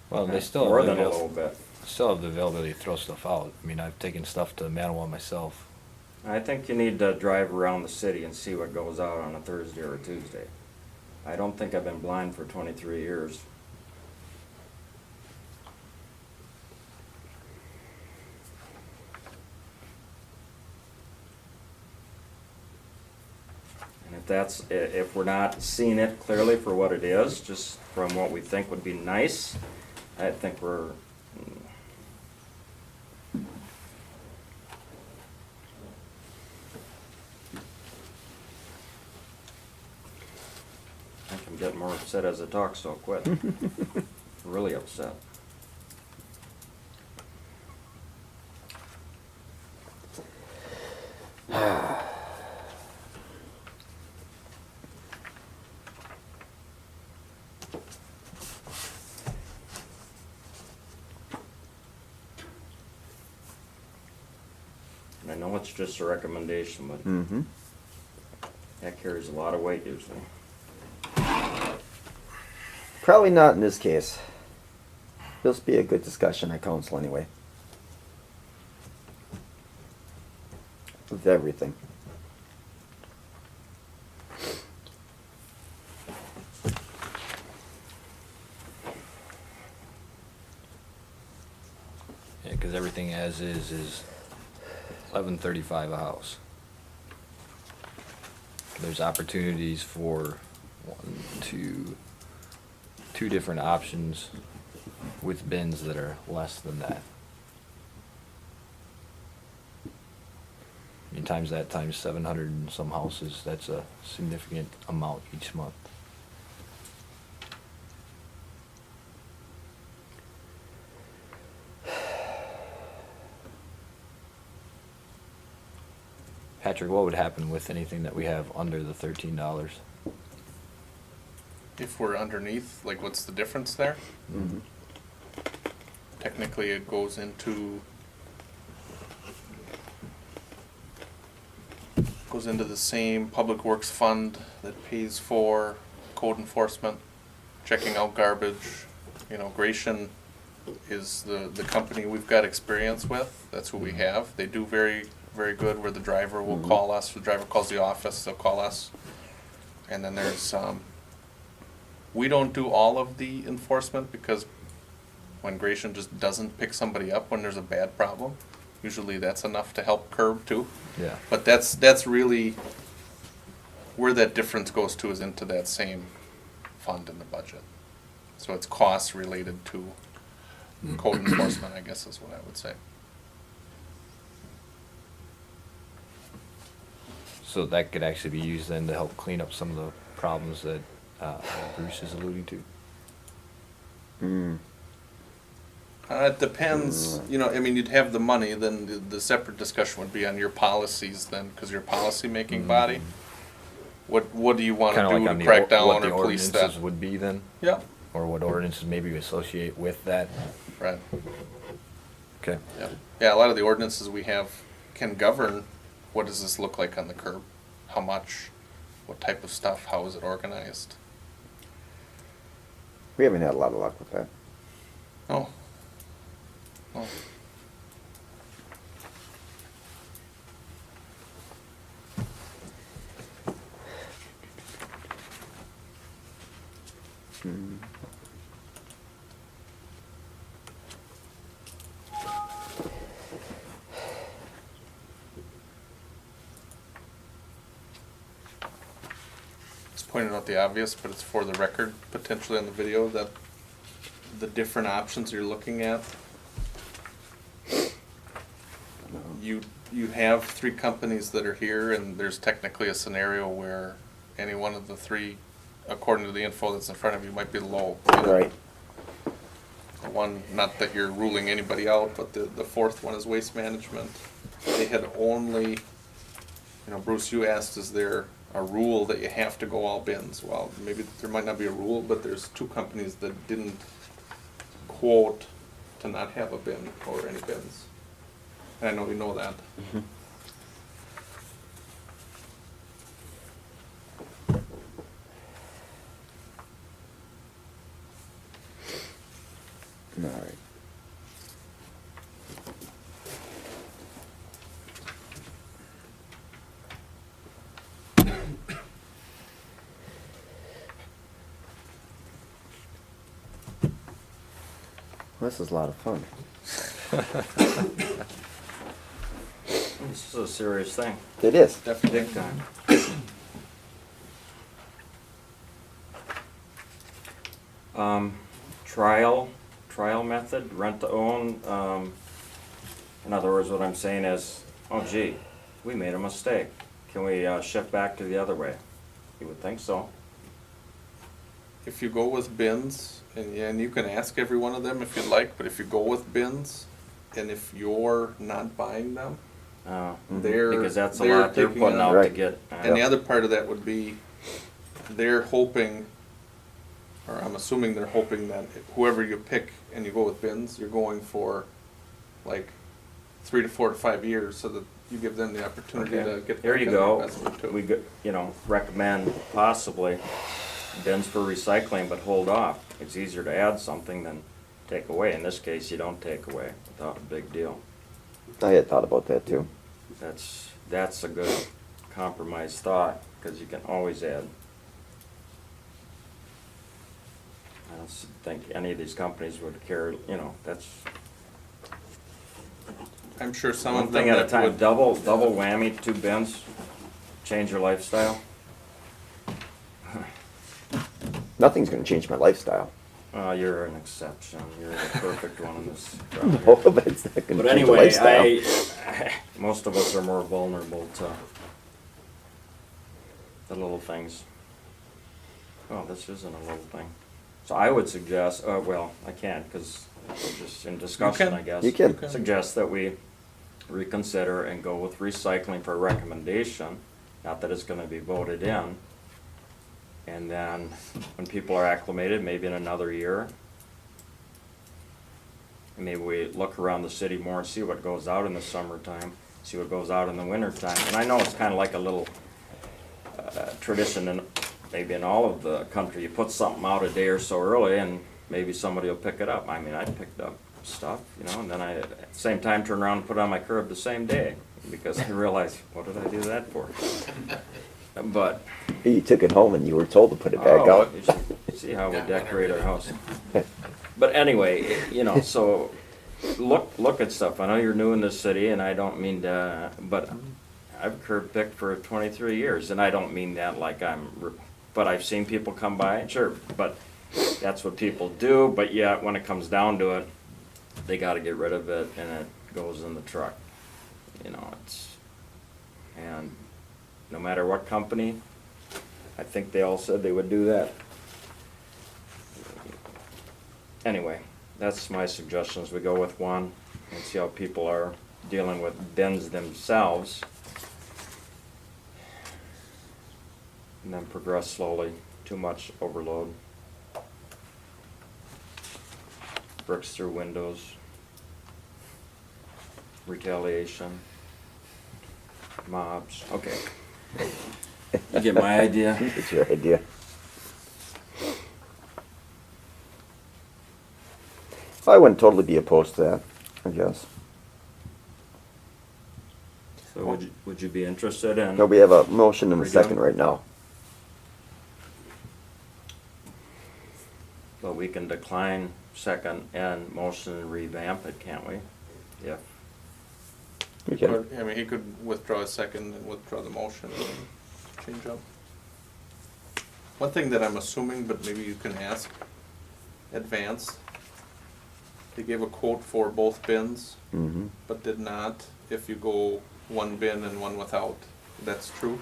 Well, they still More have than the a little bit. still have the availability to throw stuff out. I mean, I've taken stuff to Manawa myself. I think you need to drive around the city and see what goes out on a Thursday or a Tuesday. I don't think I've been blind for 23 years. And if we're not seeing it clearly for what it is, just from what we think would be nice, I think we're, I think I'm getting more upset as I talk, so I'll quit. Really upset. And I know it's just a recommendation, but Mm-hmm. that carries a lot of weight usually. Probably not in this case. This will be a good discussion at council anyway. With everything. Yeah, because everything as is 1135 a house. There's opportunities for two different options with bins that are less than that. I mean, times that times 700 and some houses, that's a significant amount each month. Patrick, what would happen with anything that we have under the $13? If we're underneath, like what's the difference there? Mm-hmm. Technically, it goes into the same public works fund that pays for code enforcement, checking out garbage. You know, Gratian is the company we've got experience with. That's who we have. They do very, very good where the driver will call us. The driver calls the office, they'll call us. And then there's, we don't do all of the enforcement because when Gratian just doesn't pick somebody up when there's a bad problem, usually that's enough to help curb too. Yeah. But that's really where that difference goes to, is into that same fund in the budget. So it's costs related to code enforcement, I guess is what I would say. So that could actually be used then to help clean up some of the problems that Bruce is alluding to. Mm. It depends, you know, I mean, you'd have the money, then the separate discussion would be on your policies then, because you're a policy-making body. What do you want to Kind of do like on to the, crack down what the or police ordinances that? would be then? Yeah, Or what ordinances maybe we associate with that? right, Okay. yeah. Yeah, a lot of the ordinances we have can govern, what does this look like on the curb? How much, what type of stuff, how is it organized? We haven't had a lot of luck with that. No. No. Hmm. Just pointing out the obvious, but it's for the record, potentially on the video, that the different options you're looking at. you have three companies that are here, and there's technically a scenario where any one of the three, according to the info that's in front of you, might be low. You know? Right. One, not that you're ruling anybody out, but the fourth one is Waste Management. They had only, Bruce, you asked, is there a rule that you have to go all bins? Well, maybe there might not be a rule, but there's two companies that didn't quote to not have a bin or any bins. And I know you know that. All right. This is a lot of fun. This is a serious thing. It is. Definitely. Big time. Trial method, rent to own. In other words, what I'm saying is, oh gee, we made a mistake. Can we shift back to the other way? You would think so. If you go with bins, and you can ask every one of them if you'd like, but if you go with bins, and if you're not buying them, they're Because that's a they're lot they're taking putting on- out to Right. get. And the other part of that would be, they're hoping, or I'm assuming they're hoping that whoever you pick and you go with bins, you're going for like 3 to 4 to 5 years, so that you give them the opportunity Okay. to get There back you in their go. investment too. We go, recommend possibly bins for recycling, but hold off. It's easier to add something than take away. In this case, you don't take away without a big deal. I had thought about that too. That's a good compromise thought, because you can always add. I don't think any of these companies would care, that's I'm sure some one of them thing at a that time. would. Double whammy, 2 bins, change your lifestyle. Nothing's gonna change my lifestyle. You're an exception. You're the perfect one in this. No, but it's not gonna But change the anyway, lifestyle. most of us are more vulnerable to the little things. Oh, this isn't a little thing. So I would suggest, well, I can't, because we're just in discussion, can. I guess. You can. Suggest that we reconsider and go with recycling for recommendation, not that it's gonna be voted in. And then, when people are acclimated, maybe in another year, maybe we look around the city more and see what goes out in the summertime, see what goes out in the wintertime. And I know it's kind of like a little tradition, and maybe in all of the country, you put something out a day or so early, and maybe somebody will pick it up. I mean, I picked up stuff, and then I, at the same time, turn around and put it on my curb the same day, because I realized, what did I do that for? But. You took it home and you were told to put it back Oh, out. you should see how we decorate our house. But anyway, so look at stuff. I know you're new in this city, and I don't mean to, but I've curb picked for 23 years, and I don't mean that like but I've seen people come by, sure, but that's what people do. But yet, when it comes down to it, they got to get rid of it, and it goes in the truck. And no matter what company, I think they all said they would do that. Anyway, that's my suggestions. We go with one and see how people are dealing with bins themselves. And then progress slowly. Too much overload. Bricks through windows. Retaliation. Mobs. Okay. You get my idea? It's your idea. I wouldn't totally be opposed to that, I guess. So would you be interested in? No, we have a motion and a Redo. second right now. But we can decline second and motion and revamp it, can't we? Yeah. We can. Or, I mean, he could withdraw a second and withdraw the motion and change up. One thing that I'm assuming, but maybe you can ask, advance, they gave a quote for both bins, Mm-hmm. but did not if you go one bin and one without. That's true?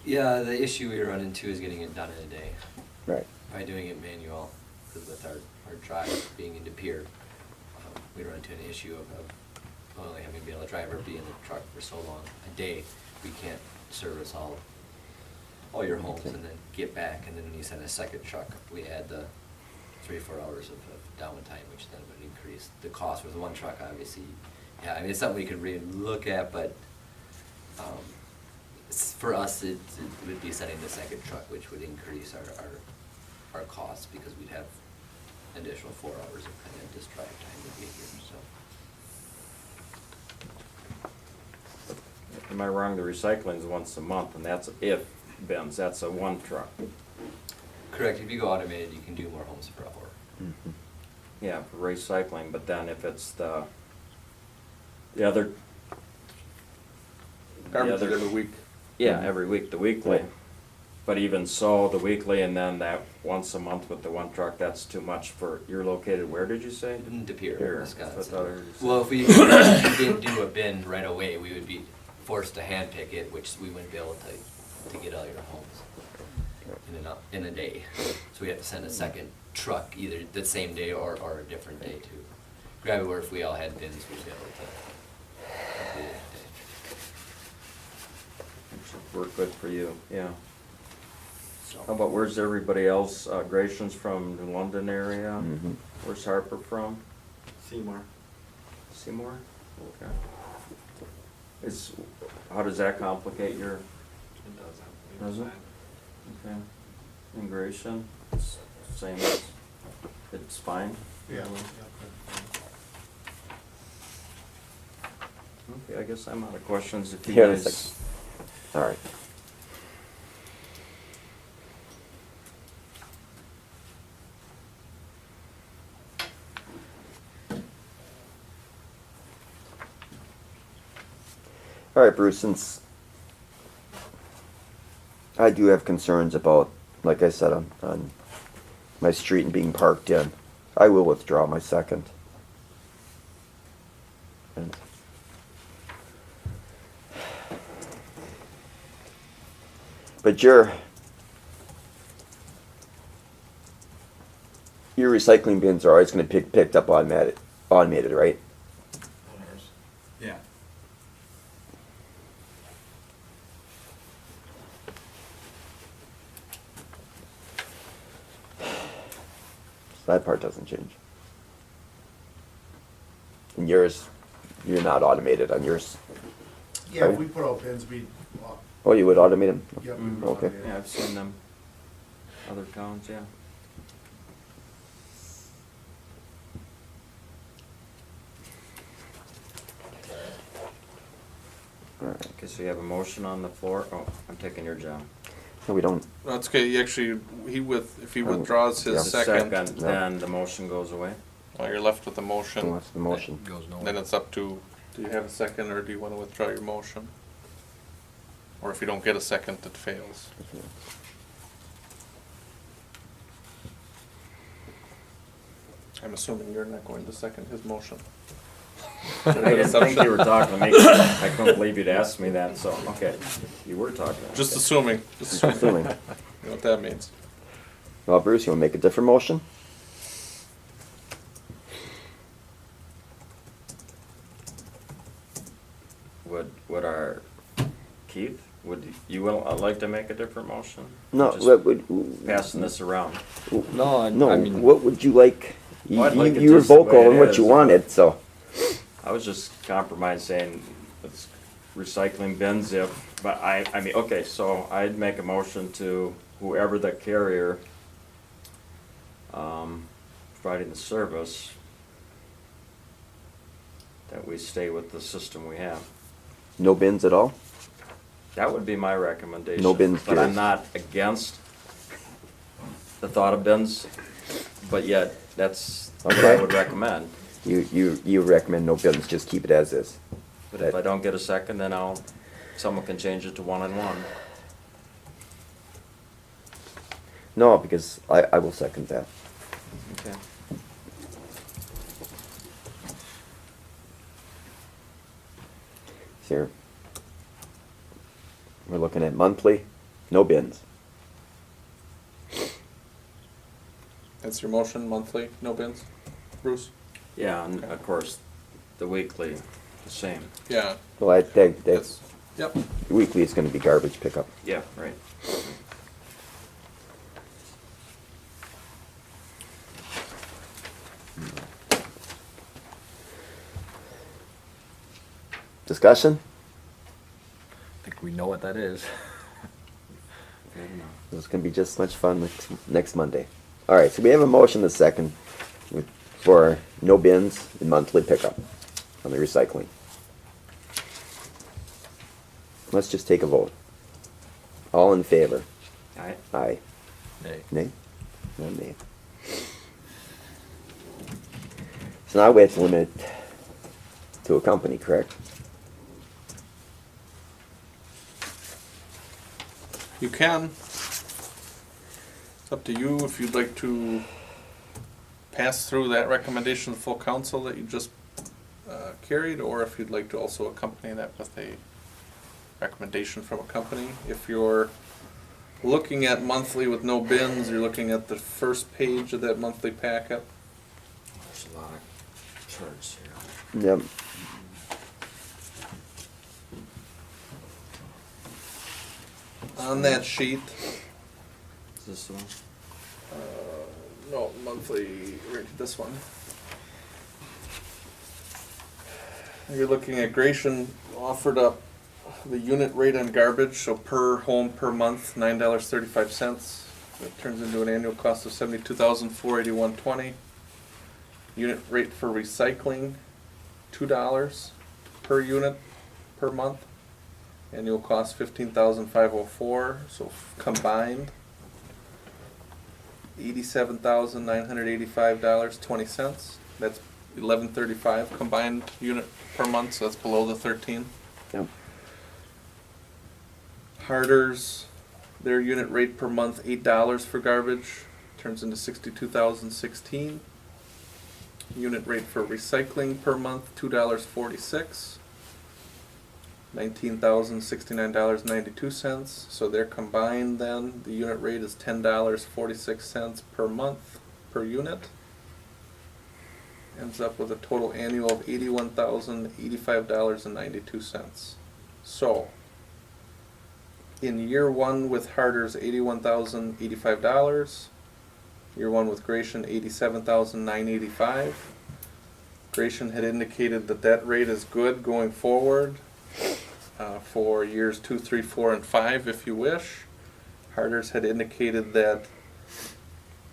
Yeah, the issue we run into is getting it done in a day. Right. By doing it manual, because with our drive being into Pier, we run into an issue of only having to be able to drive or be in the truck for so long. A day, we can't service all your homes and then get back, and then when you send a second truck, we add the 3-4 hours of downtime, which then would increase the cost with one truck, obviously. Yeah, I mean, it's something we could really look at, but for us, it would be sending the second truck, which would increase our costs, because we'd have additional 4 hours of kind of just drive time to get here, so. Am I wrong, the recycling's once a month, and that's if bins, that's a one truck. Correct, if you go automated, you can do more homes per hour. Yeah, for recycling, but then if it's the other. Garbage other- every week. Yeah, every week, the weekly. Right. But even so, the weekly and then that once a month with the one truck, that's too much for, you're located, where did you say? To Pier, Here, Wisconsin. that's what I heard you say. Well, if we didn't do a bin right away, we would be forced to hand pick it, which we wouldn't be able to get all your homes in a day. So we have to send a second truck either the same day or a different day to grab it, where if we all had bins, we'd be able to complete it that day. Work good for you, yeah. So- How about, where's everybody else? Gracian's from the London area? Mhm. Where's Harper from? Seymour. Seymour? Okay. How does that complicate your, It does, Does it? okay, immigration? Same as, it's fine? Yeah. Okay, I guess I'm out of questions if you Yeah, guys. it's All right. All right, Bruce, since I do have concerns about, like I said, on my street and being parked in, I will withdraw my second. And but your recycling bins are always going to picked up automated, right? Yeah. So that part doesn't change. And yours, you're not automated on yours. Yeah, if we put out bins, we, Oh, you would automate them? yep. we Mm, would okay. automate it. Yeah, I've seen them. Other towns, yeah. All right. Okay, so you have a motion on the floor. Oh, I'm taking your job. No, we don't. That's okay, if he withdraws Yeah. his second, Then the motion goes away. well, you're left with the motion. What's the motion? Goes nowhere. Then it's up to, do you have a second, or do you want to withdraw your motion? Or if you don't get a second, it fails. I'm assuming you're not going to second his motion. I didn't think you were talking to me. I couldn't believe you'd asked me that, so, okay. You were talking to me. Just assuming, Just assuming. You know what that means. Well, Bruce, you want to make a different motion? Would our, Keith, would you like to make a different motion? No, Just what would, passing this around. No, no, I mean, what would you like? You, Well, I'd like it you were just the way vocal it on what is. you wanted, so. I was just compromised saying it's recycling bins if, but I mean, okay, so I'd make a motion to whoever the carrier, providing the service, that we stay with the system we have. No bins at all? That would be my recommendation. No bins, But I'm period. not against the thought of bins, but yet, that's what I Okay. would recommend. You recommend no bins, just keep it as is. But if I don't get a second, then someone can change it to one-on-one. No, because I will second that. here. We're looking at monthly, no bins. That's your motion, monthly, no bins? Bruce? Yeah, and of course, the weekly, the same. Yeah, Well, I think that's, yep. weekly is gonna be garbage pickup. Yeah, right. Discussion? I think we know what that is. It's gonna be just as much fun next Monday. All right, so we have a motion, a second, for no bins and monthly pickup on the recycling. Let's just take a vote. All in favor? Aye. Aye. Nay. Nay? No nay. So now we have to limit it to a company, correct? You can. It's up to you if you'd like to pass through that recommendation to full council that you just carried, or if you'd like to also accompany that with a recommendation from a company. If you're looking at monthly with no bins, you're looking at the first page of that monthly packet. There's a lot of charts here. Yep. On that sheet, Is this the one? no, monthly, right, this one. You're looking at Gratian offered up the unit rate on garbage, so per home per month, $9.35. That turns into an annual cost of $72,481.20. Unit rate for recycling, $2 per unit per month. Annual cost $15,504. So combined, $87,985.20. That's $11.35 combined unit per month, so that's below the 13. Yep. Harders, their unit rate per month, $8 for garbage, turns into $62,016. Unit rate for recycling per month, $2.46. $19,069.92. So they're combined then, the unit rate is $10.46 per month per unit. Ends up with a total annual of $81,085.92. So, in year one with Harder's $81,085. Year one with Gratian $87,985. Gratian had indicated that that rate is good going forward for years 2, 3, 4, and 5 if you wish. Harder's had indicated that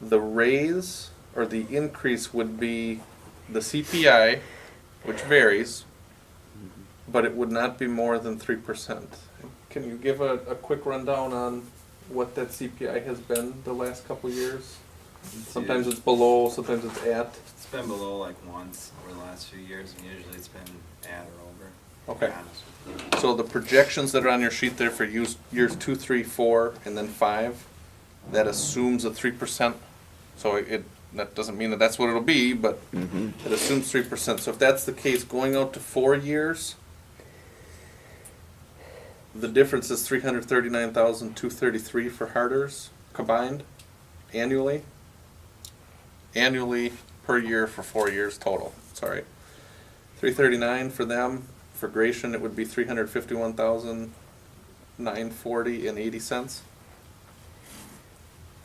the raise or the increase would be the CPI, which varies, but it would not be more than 3%. Can you give a quick rundown on what that CPI has been the last couple of years? Sometimes it's below, sometimes it's at. It's been below like once over the last few years, and usually it's been at or over. Okay. To be honest with you. So the projections that are on your sheet there for years 2, 3, 4, and then 5, that assumes a 3%. So that doesn't mean that that's what it'll be, but it assumes 3%. So if that's the case, going out to 4 years, the difference is $339,233 for Harder's combined annually. Annually per year for 4 years total. Sorry, $339 for them. For Gratian, it would be $351,940.80.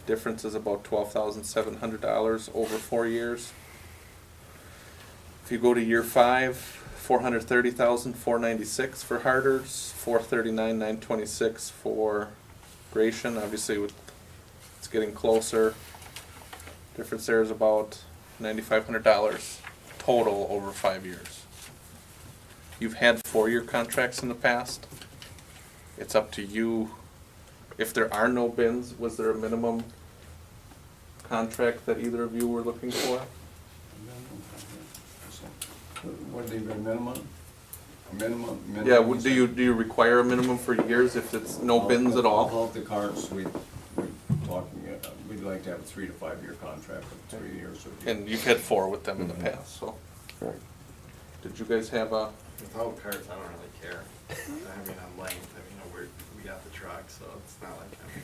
Difference is about $12,700 over 4 years. If you go to year 5, $430,496 for Harder's, $439,926 for Gratian. Obviously, it's getting closer. Difference there is about $9,500 total over 5 years. You've had 4-year contracts in the past. It's up to you. If there are no bins, was there a minimum contract that either of you were looking for? Would they be minimum? Minimum? Yeah, do you require a minimum for years if it's no bins at all? All the carts, we're talking, we'd like to have a 3 to 5 year contract of 3 years. And you've had 4 with them in the past, so. Right. Did you guys have a Without carts, I don't really care. I mean, on length, I mean, we got the truck, so it's not like, I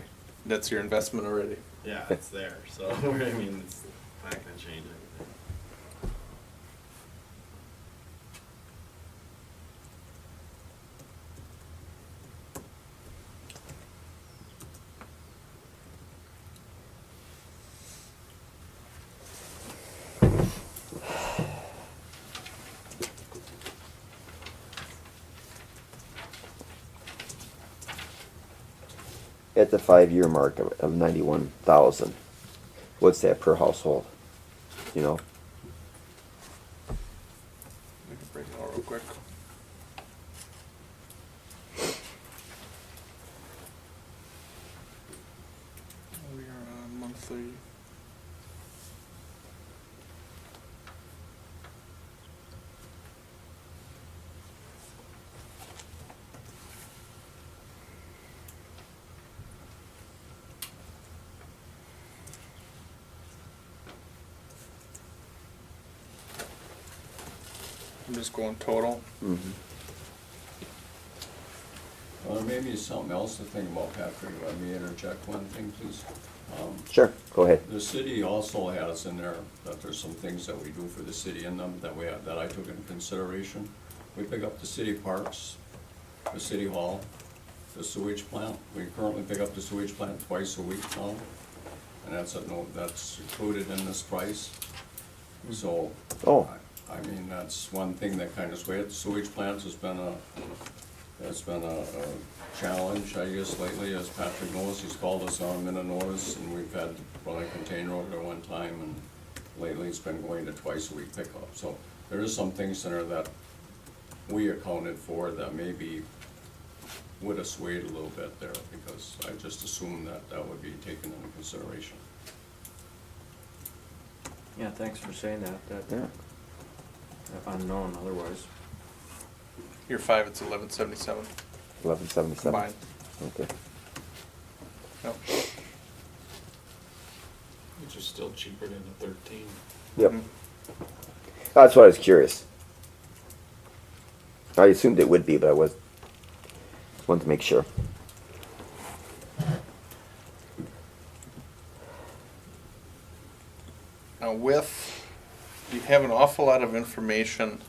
mean, That's your investment already. yeah, it's there, so, I mean, it's not gonna change anything. At the 5-year mark of 91,000, what's that per household? You know, We can break it out real quick. We are on monthly. I'm just going total. Well, maybe something else to think about, Patrick, let me interject one thing, please. sure, go ahead. The city also has in there that there's some things that we do for the city in them that we have, that I took into consideration. We pick up the city parks, the city hall, the sewage plant. We currently pick up the sewage plant twice a week now, and that's included in this price. So, Oh. I mean, that's one thing that kind of swayed. The sewage plants has been a challenge, I guess, lately, as Patrick knows. He's called us on a minute notice, and we've had to run a container over there one time, and lately it's been going to twice a week pickup. So there is some things in there that we accounted for that maybe would have swayed a little bit there, because I just assumed that that would be taken into consideration. Yeah, thanks for saying that, Yeah. unknown otherwise. Year 5, it's 1177 1177. combined. Okay. Yep. Which is still cheaper than the 13. Yep. Mhm. That's why I was curious. I assumed it would be, but I wanted to make sure. Now you have an awful lot of information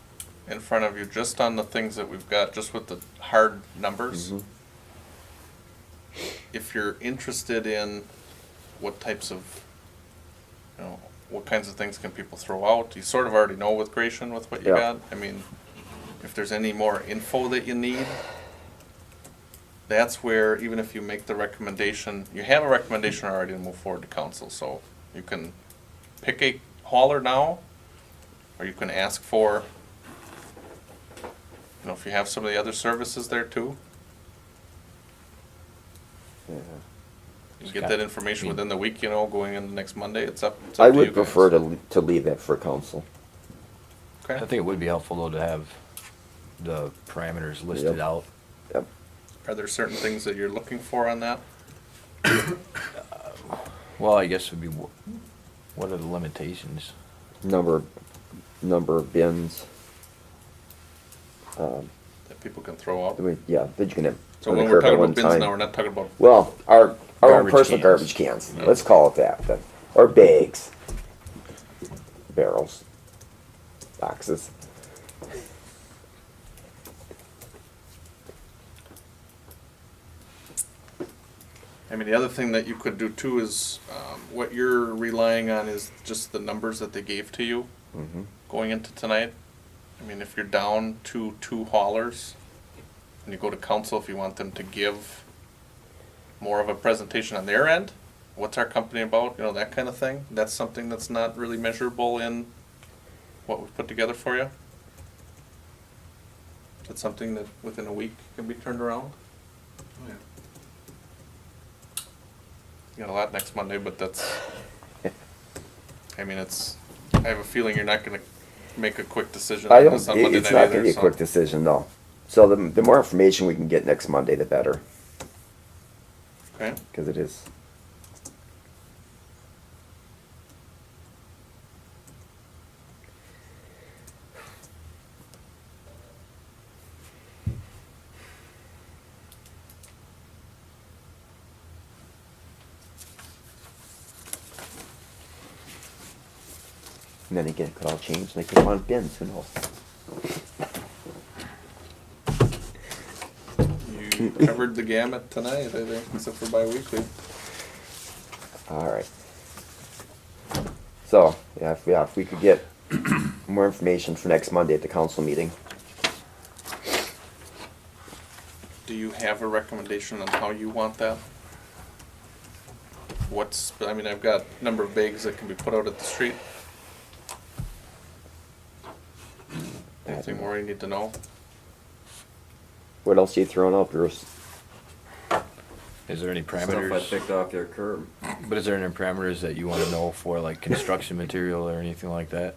in front of you just on the things that we've got, just with the hard numbers. Mhm. If you're interested in what types of, what kinds of things can people throw out, you sort of already know with Gratian with what you Yeah. got. I mean, if there's any more info that you need, that's where, even if you make the recommendation, you have a recommendation already to move forward to council, so you can pick a hauler now, or you can ask for, if you have some of the other services there too, Yeah. you get that information within the week, going into next Monday, it's up to I you would guys. prefer to leave that for council. I Okay, think it would be helpful though to have the parameters listed Yep. out. Yep. are there certain things that you're looking for on that? Well, I guess would be, what are the limitations? Number of bins. That people can throw out? Yeah, that you can have. So on the when we're curb at talking one about bins time. now, we're not talking about, Well, our own Garbage personal cans. garbage cans. Let's call it that. Or bags, barrels, boxes. the other thing that you could do too is, what you're relying on is just the numbers that they gave to you Mm-hmm. going into tonight. If you're down to 2 haulers, and you go to council, if you want them to give more of a presentation on their end, what's our company about, that kind of thing, that's something that's not really measurable in what we've put together for you. That's something that within a week can be turned around. Oh, yeah. You got a lot next Monday, but that's, I have a feeling you're not gonna make a quick decision I on don't, this on Monday it's night not either, gonna be a so- quick decision, no. So the more information we can get next Monday, the better, Okay, because it is. And then again, it could all change, and they could want bins, who knows? You covered the gamut tonight, I think, except for bi-weekly. All right. So, if we could get more information for next Monday at the council meeting. Do you have a recommendation on how you want that? I mean, I've got a number of bags that can be put out at the street. Anything more you need to know? What else are you throwing out, Bruce? Is there any Stuff I parameters? picked off your curb. But is there any parameters that you wanna know for like construction material or anything like that?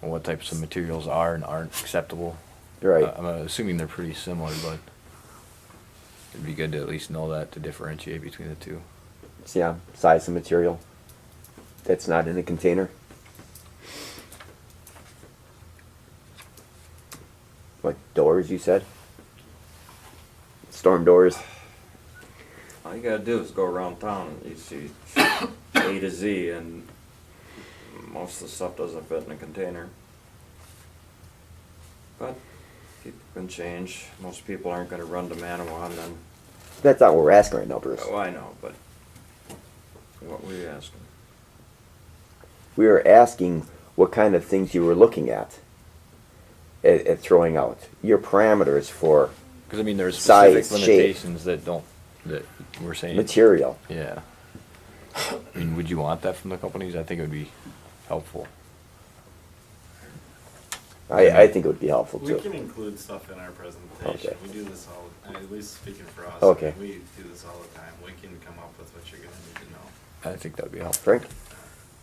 And what types of materials are and aren't acceptable? Right. I'm assuming they're pretty similar, but it'd be good to at least know that to differentiate between the two. So, yeah, size of material that's not in a container. What, doors, you said? Storm doors? All you gotta do is go around town and you see A to Z, and most of the stuff doesn't fit in a container. But people can change. Most people aren't gonna run to Manawa and then, That's not what we're asking right now, Bruce. oh, I know, but what were you asking? We were asking what kind of things you were looking at throwing out. Your parameters for Cause I mean, there's Size, specific shape. limitations that we're saying. material. Yeah. I mean, would you want that from the companies? I think it would be helpful. I think it would be helpful We too. can include stuff in our presentation. Okay. We do this all, at least speaking for us. Okay. We do this all the time. We can come up with what you're gonna need to know. I think that'd be helpful. Frank?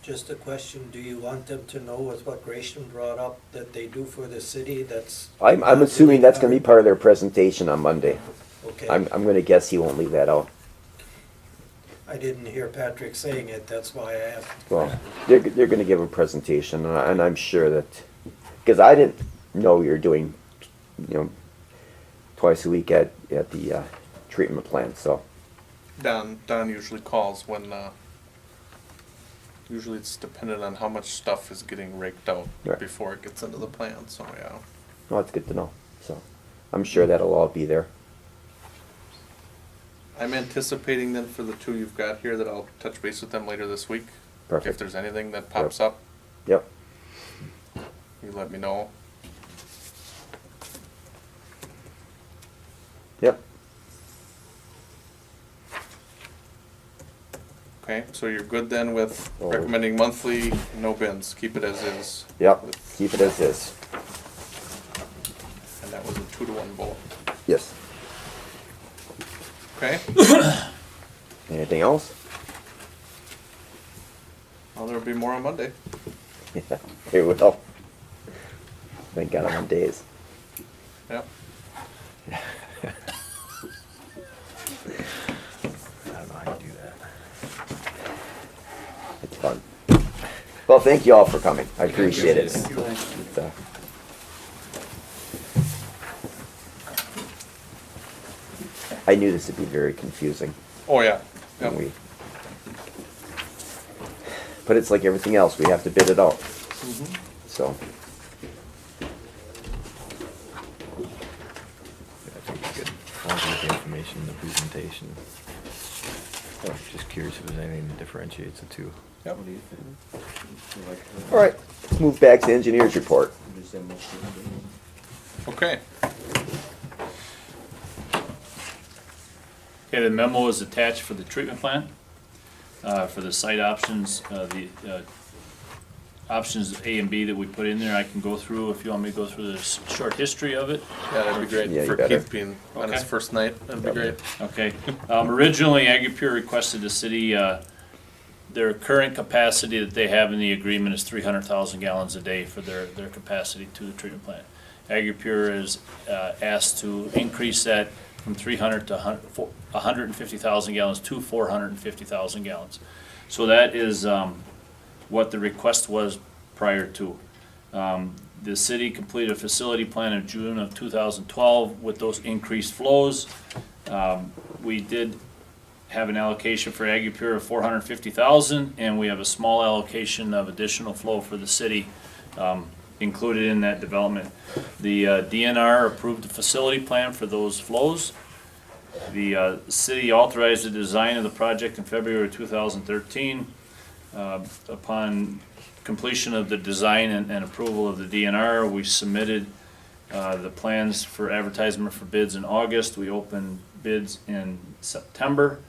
Just a question, do you want them to know with what Grayson brought up that they do for the city, that's? I'm assuming that's gonna be part of their presentation on Monday. Okay, I'm gonna guess he won't leave that out. I didn't hear Patrick saying it, that's why I asked. Well, they're gonna give a presentation, and I'm sure that, because I didn't know we were doing, twice a week at the treatment plant, so. Don usually calls when, usually it's dependent on how much stuff is getting raked out Right. before it gets into the plant, so yeah. Well, that's good to know, so. I'm sure that'll all be there. I'm anticipating then for the two you've got here that I'll touch base with them later this week. If Perfect. there's anything that pops up, Yep. you let me know. Yep. Okay, so you're good then with Oh. recommending monthly, no bins, keep it as is. Yep. With- Keep it as is. And that was a 2-to-1 vote. Yes. Okay, Anything else? well, there'll be more on Monday. Yeah. Here we go. Thank God I'm on days. Yep. I don't know how you do that. It's fun. Well, thank you all for coming. I appreciate it. Thank you. It's, I knew this would be very confusing Oh, yeah. when Yep. we. But it's like everything else, we have to bid it out. Mhm. So, Yeah, I think it's good. As long as we get the information in the presentation. Just curious if there's anything that differentiates the two. Yep. What do you think? You like that? all right, let's move back to the engineer's report. What is that most of it? Okay. Okay, the memo is attached for the treatment plant, for the site options, the options A and B that we put in there. I can go through, if you want me to go through this short history of it. Yeah, that'd be great. Yeah, you For better. Keith being on his Okay. first night, that'd be great. Okay, originally Agri-Pure requested the city, their current capacity that they have in the agreement is 300,000 gallons a day for their capacity to the treatment plant. Agri-Pure is asked to increase that from 300 to 150,000 gallons to 450,000 gallons. So that is what the request was prior to. The city completed a facility plan in June of 2012 with those increased flows. We did have an allocation for Agri-Pure of $450,000, and we have a small allocation of additional flow for the city included in that development. The DNR approved the facility plan for those flows. The city authorized the design of the project in February 2013. Upon completion of the design and approval of the DNR, we submitted the plans for advertisement for bids in August. We opened bids in September.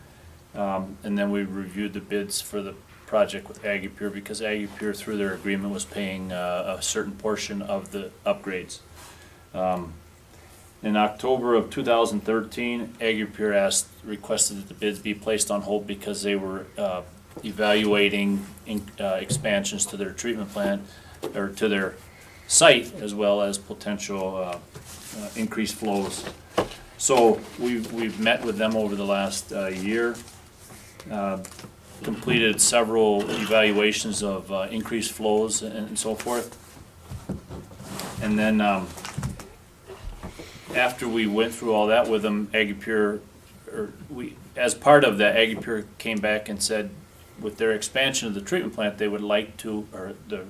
And then we reviewed the bids for the project with Agri-Pure because Agri-Pure, through their agreement, was paying a certain portion of the upgrades. In October of 2013, Agri-Pure requested that the bids be placed on hold because they were evaluating expansions to their treatment plant or to their site, as well as potential increased flows. So we've met with them over the last year, completed several evaluations of increased flows and so forth. And then after we went through all that with them, Agri-Pure, as part of that, Agri-Pure came back and said with their expansion of the treatment plant, they would like to, or the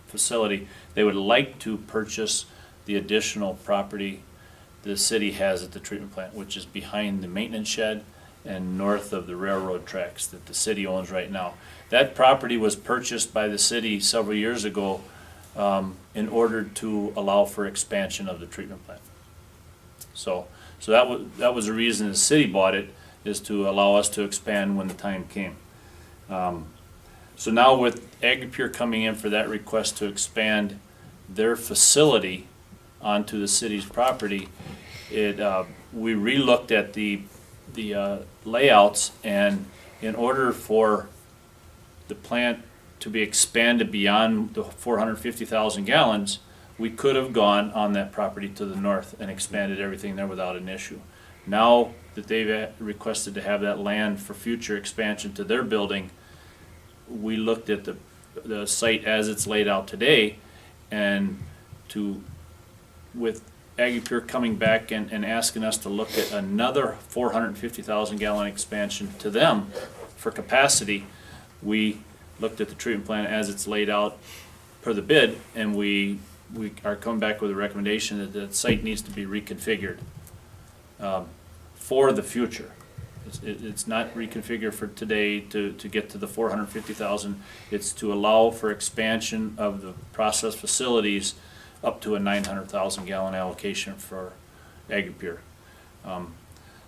facility, they would like to purchase the additional property the city has at the treatment plant, which is behind the maintenance shed and north of the railroad tracks that the city owns right now. That property was purchased by the city several years ago in order to allow for expansion of the treatment plant. So that was the reason the city bought it, is to allow us to expand when the time came. So now with Agri-Pure coming in for that request to expand their facility onto the city's property, we re-looked at the layouts, and in order for the plant to be expanded beyond the 450,000 gallons, we could have gone on that property to the north and expanded everything there without an issue. Now that they've requested to have that land for future expansion to their building, we looked at the site as it's laid out today, and with Agri-Pure coming back and asking us to look at another 450,000 gallon expansion to them for capacity, we looked at the treatment plant as it's laid out per the bid, and we are coming back with a recommendation that the site needs to be reconfigured for the future. It's not reconfigured for today to get to the 450,000. It's to allow for expansion of the process facilities up to a 900,000 gallon allocation for Agri-Pure.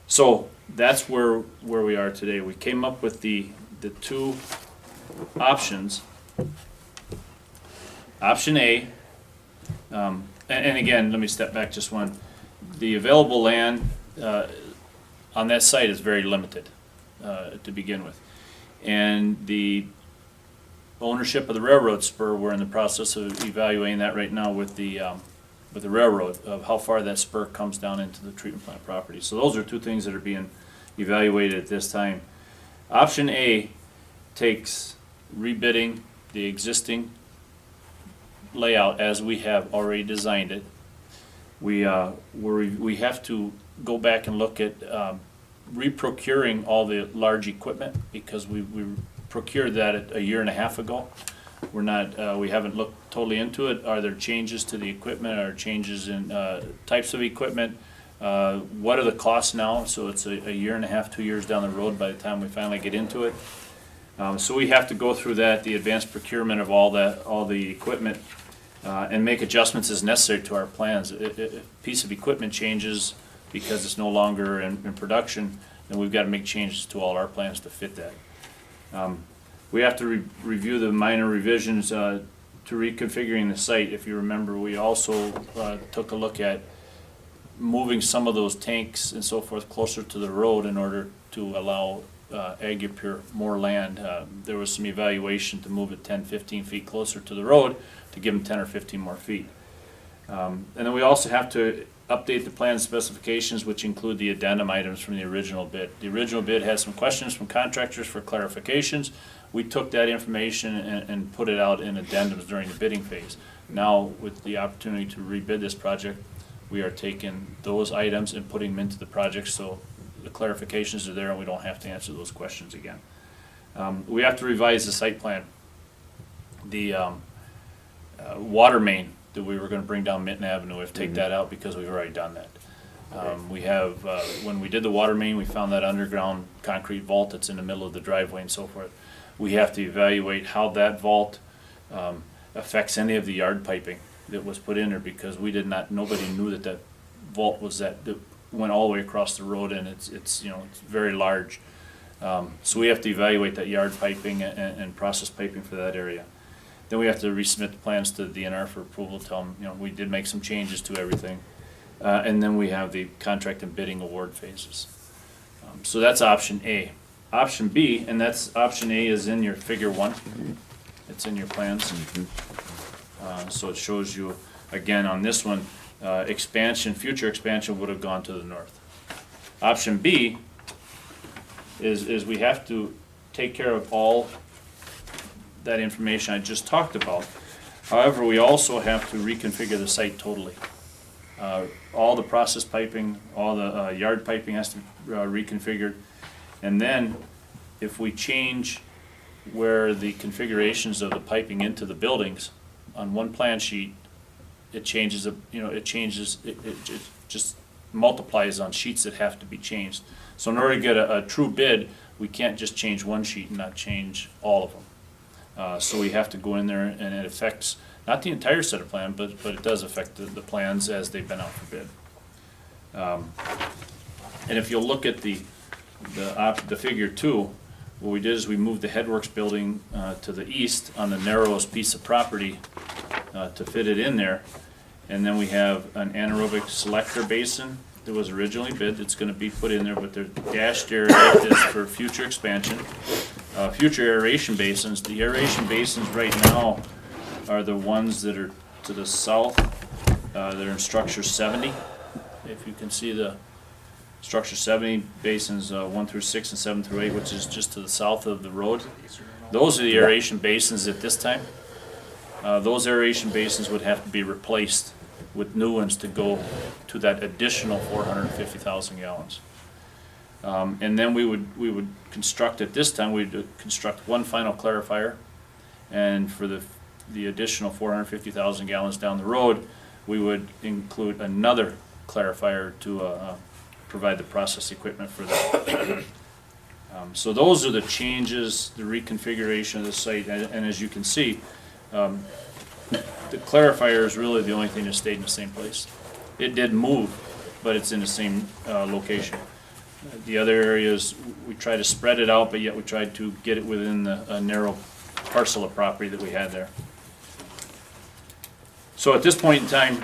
So that's where we are today. We came up with the two options. Option A, and again, let me step back just one. The available land on that site is very limited to begin with. And the ownership of the railroad spur, we're in the process of evaluating that right now with the railroad, of how far that spur comes down into the treatment plant property. So those are two things that are being evaluated at this time. Option A takes rebidding the existing layout as we have already designed it. We have to go back and look at reprocuring all the large equipment, because we procured that a year and a half ago. We're not, we haven't looked totally into it. Are there changes to the equipment? Are changes in types of equipment? What are the costs now? So it's a year and a half, 2 years down the road by the time we finally get into it. So we have to go through that, the advanced procurement of all the equipment, and make adjustments as necessary to our plans. If a piece of equipment changes because it's no longer in production, then we've got to make changes to all our plans to fit that. We have to review the minor revisions to reconfiguring the site. If you remember, we also took a look at moving some of those tanks and so forth closer to the road in order to allow Agri-Pure more land. There was some evaluation to move it 10, 15 feet closer to the road to give them 10 or 15 more feet. And then we also have to update the plan specifications, which include the addendum items from the original bid. The original bid has some questions from contractors for clarifications. We took that information and put it out in addendums during the bidding phase. Now, with the opportunity to rebid this project, we are taking those items and putting them into the project, so the clarifications are there and we don't have to answer those questions again. We have to revise the site plan. The water main that we were gonna bring down Minton Avenue, we have to take that out because we've already done that. We have, when we did the water main, we found that underground concrete vault that's in the middle of the driveway and so forth. We have to evaluate how that vault affects any of the yard piping that was put in there, because we did not, nobody knew that that vault was that went all the way across the road, and it's very large. So we have to evaluate that yard piping and process piping for that area. Then we have to resubmit the plans to the DNR for approval, tell them, we did make some changes to everything. And then we have the contract and bidding award phases. So that's option A. Option B, and that's, option A is in your figure 1. It's in your plans. So it shows you, again, on this one, expansion, future expansion would have gone to the north. Option B is we have to take care of all that information I just talked about. However, we also have to reconfigure the site totally. All the process piping, all the yard piping has to be reconfigured. And then if we change where the configurations of the piping into the buildings on one plan sheet, it changes, it just multiplies on sheets that have to be changed. So in order to get a true bid, we can't just change one sheet and not change all of them. So we have to go in there, and it affects, not the entire set of plan, but it does affect the plans as they've been out for bid. And if you'll look at the figure 2, what we did is we moved the headworks building to the east on the narrowest piece of property to fit it in there. And then we have an anaerobic selector basin that was originally bid that's gonna be put in there, but the dashed area is for future expansion. Future aeration basins, the aeration basins right now are the ones that are to the south, that are in structure 70. If you can see the structure 70 basins, 1 through 6 and 7 through 8, which is just to the south of the road. Those are the aeration basins at this time. Those aeration basins would have to be replaced with new ones to go to that additional 450,000 gallons. And then we would construct, at this time, we'd construct one final clarifier, and for the additional 450,000 gallons down the road, we would include another clarifier to provide the process equipment for that. So those are the changes, the reconfiguration of the site, and as you can see, the clarifier is really the only thing that stayed in the same place. It did move, but it's in the same location. The other areas, we try to spread it out, but yet we tried to get it within the narrow parcel of property that we had there. So at this point in time,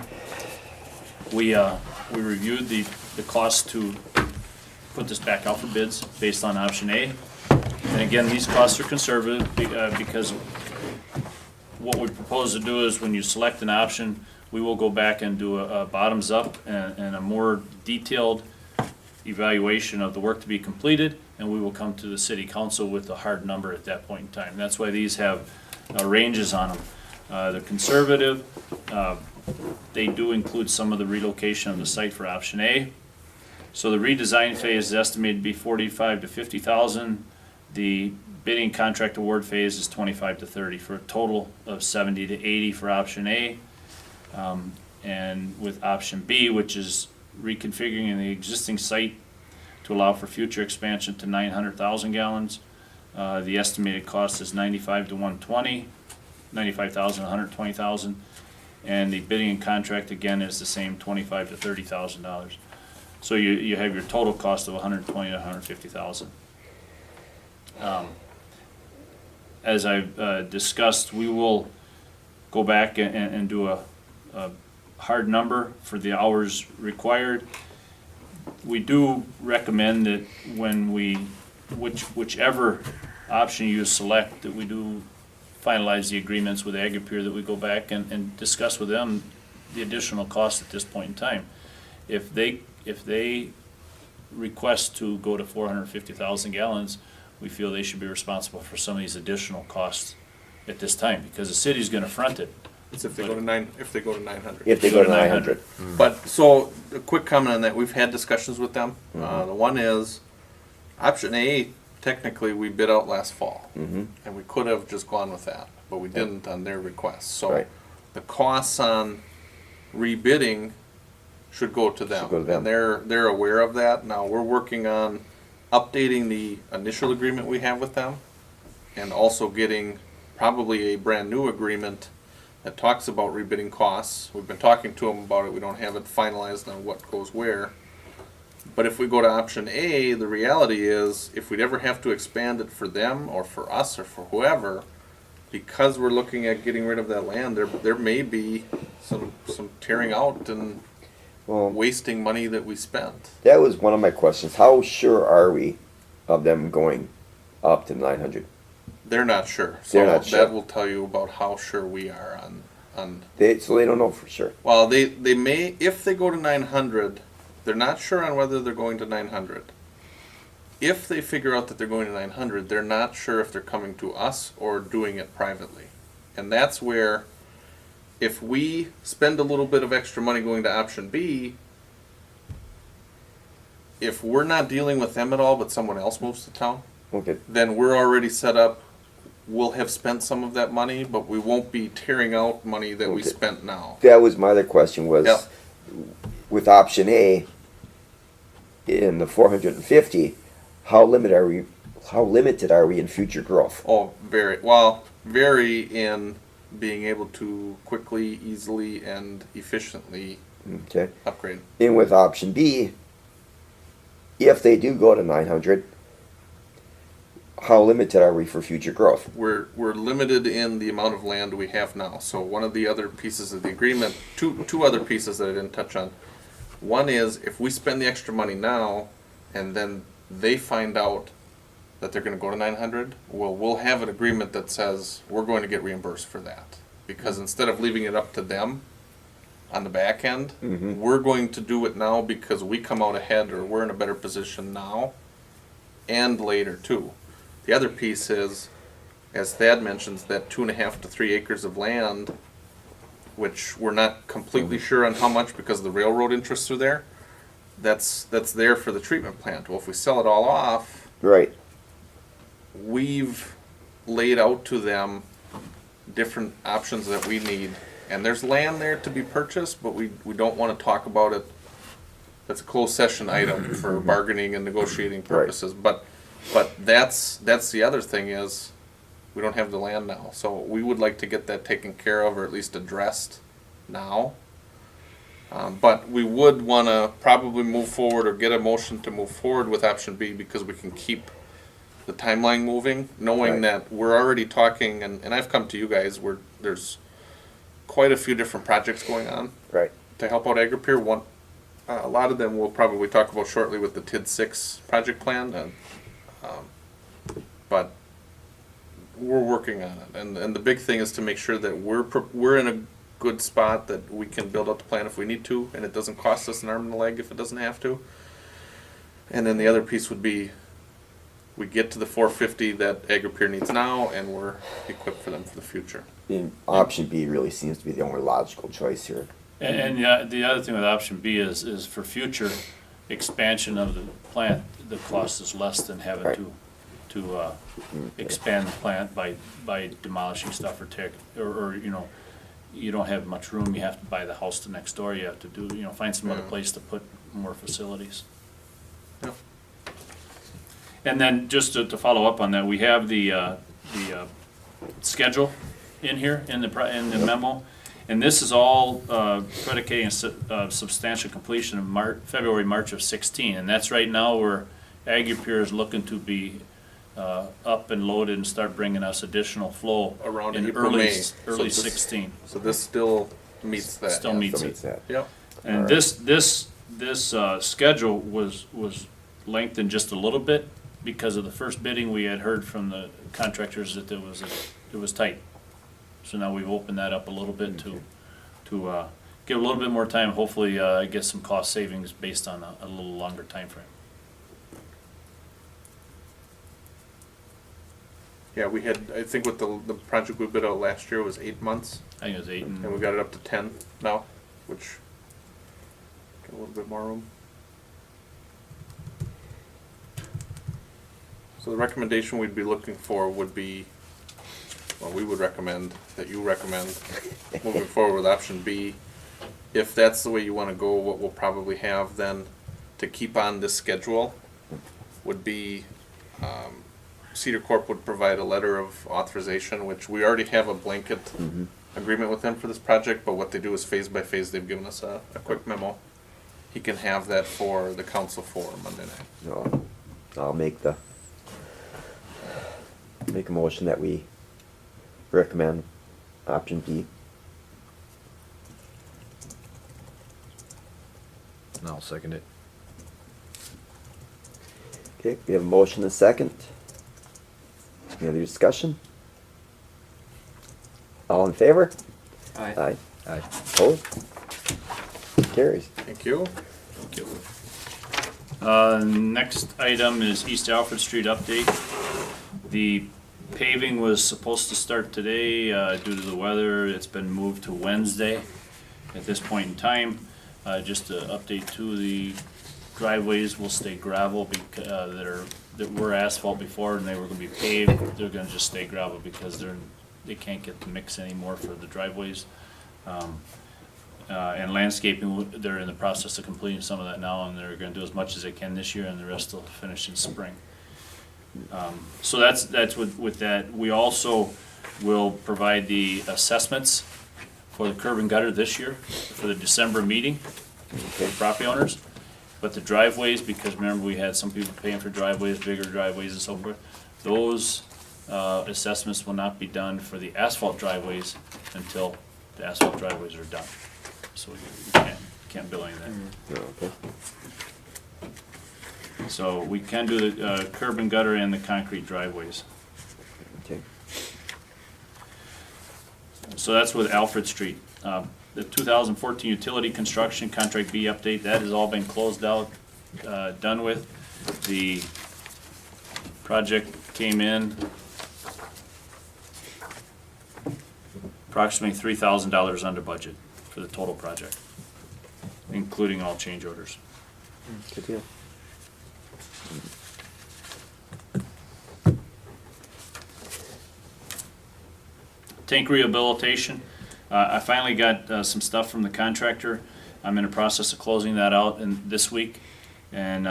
we reviewed the cost to put this back out for bids based on option A. And again, these costs are conservative because what we propose to do is when you select an option, we will go back and do a bottoms up and a more detailed evaluation of the work to be completed, and we will come to the city council with a hard number at that point in time. That's why these have ranges on them. They're conservative. They do include some of the relocation of the site for option A. So the redesign phase is estimated to be 45 to 50,000. The bidding contract award phase is 25 to 30 for a total of 70 to 80 for option A. And with option B, which is reconfiguring the existing site to allow for future expansion to 900,000 gallons, the estimated cost is 95 to 120, 95,000, 120,000. And the bidding and contract again is the same, $25,000 to $30,000. So you have your total cost of 120 to 150,000. As I've discussed, we will go back and do a hard number for the hours required. We do recommend that when whichever option you select, that we do finalize the agreements with Agri-Pure, that we go back and discuss with them the additional cost at this point in time. If they request to go to 450,000 gallons, we feel they should be responsible for some of these additional costs at this time, because the city's gonna front it. It's if they go to 900. If they go to 900. But, so, a quick comment on that, we've had discussions with them. The one is, option A, technically, we bid out last fall. And we could have just gone with that, but we didn't on their request. So, Right. the costs on rebidding should go to them. Should go to them. And they're aware of that. Now, we're working on updating the initial agreement we have with them, and also getting probably a brand-new agreement that talks about rebidding costs. We've been talking to them about it, we don't have it finalized on what goes where. But if we go to option A, the reality is, if we'd ever have to expand it for them, or for us, or for whoever, because we're looking at getting rid of that land, there may be some tearing out and Well, wasting money that we spent. that was one of my questions. How sure are we of them going up to 900? They're not sure. They're So not sure. that will tell you about how sure we are on, So they don't know for sure. well, they may, if they go to 900, they're not sure on whether they're going to 900. If they figure out that they're going to 900, they're not sure if they're coming to us or doing it privately. And that's where, if we spend a little bit of extra money going to option B, if we're not dealing with them at all, but someone else moves to town, Okay. then we're already set up. We'll have spent some of that money, but we won't be tearing out money that we Okay. spent now. That was my other question was, Yep. with option A, in the 450, how limited are we in future growth? Oh, very in being able to quickly, easily, and efficiently Okay. upgrade. And with option B, if they do go to 900, how limited are we for future growth? We're limited in the amount of land we have now. So one of the other pieces of the agreement, two other pieces that I didn't touch on. One is, if we spend the extra money now, and then they find out that they're gonna go to 900, well, we'll have an agreement that says we're going to get reimbursed for that. Because instead of leaving it up to them on the back end, we're going to do it now because we come out ahead, or we're in a better position now and later too. The other piece is, as Thad mentions, that 2.5 to 3 acres of land, which we're not completely sure on how much because the railroad interests are there, that's there for the treatment plant. Well, if we sell it all off, Right. we've laid out to them different options that we need. And there's land there to be purchased, but we don't want to talk about it. That's a closed session item for bargaining and negotiating purposes. But that's the other thing is, we don't have the land now. So we would like to get that taken care of, or at least addressed now. But we would want to probably move forward, or get a motion to move forward with option B, because we can keep the timeline moving, knowing Right. that we're already talking, and I've come to you guys, where there's quite a few different projects going on Right. to help out AgriPure. One, a lot of them we'll probably talk about shortly with the TID 6 project plan, and, but we're working on it. And the big thing is to make sure that we're in a good spot, that we can build out the plan if we need to, and it doesn't cost us an arm and a leg if it doesn't have to. And then the other piece would be, we get to the 450 that AgriPure needs now, and we're equipped for them for the future. And option B really seems to be the only logical choice here. And the other thing with option B is for future expansion of the plant, the cost is less than having Right. to expand the plant by demolishing stuff, or you don't have much room, you have to buy the house to next door, you have to do, find some other place to put more facilities. Yep. And then, just to follow up on that, we have the schedule in here, in the memo. And this is all predicating substantial completion of February, March of 16. And that's right now where AgriPure is looking to be up and loaded and start bringing us additional flow. Around in April, May. early So this- 16. So this still meets that. Still yeah. meets So it. it's that. Yep. And Alright. this schedule was lengthened just a little bit because of the first bidding. We had heard from the contractors that it was tight. So now we've opened that up a little bit to give a little bit more time, hopefully get some cost savings based on a little longer time frame. Yeah, we had, I think with the project we bid out last year was 8 months, I think it was 8 and we got it up to 10 now, which got a little bit more room. So the recommendation we'd be looking for would be, well, we would recommend, that you recommend, moving forward with option B. If that's the way you wanna go, what we'll probably have then to keep on this schedule would be, Cedar Corp would provide a letter of authorization, which we already have a blanket agreement with them for this project, but what they do is phase by phase, they've given us a quick memo. He can have that for the council for Monday night. So I'll make a motion that we recommend option B. And I'll second it. Okay, we have a motion and a second. Any other discussion? All in favor? Aye. Aye. Opposed? Carries. Thank you. Next item is East Alfred Street update. The paving was supposed to start today, due to the weather. It's been moved to Wednesday at this point in time. Just to update too, the driveways will stay gravel that were asphalt before and they were gonna be paved. They're gonna just stay gravel because they can't get the mix anymore for the driveways. And landscaping, they're in the process of completing some of that now, and they're gonna do as much as they can this year, and the rest will finish in spring. So that's with that. We also will provide the assessments for the curb and gutter this year, for the December meeting, for the property owners. But the driveways, because remember, we had some people paying for driveways, bigger driveways and so forth, those assessments will not be done for the asphalt driveways until the asphalt driveways are done. So we can't bill any of that. Okay. So we can do the curb and gutter and the concrete driveways. Okay. So that's with Alfred Street. The 2014 utility construction contract B update, that has all been closed out, done with. The project came in approximately $3,000 under budget for the total project, including all change orders. Good deal. Tank rehabilitation, I finally got some stuff from the contractor. I'm in the process of closing that out this week. And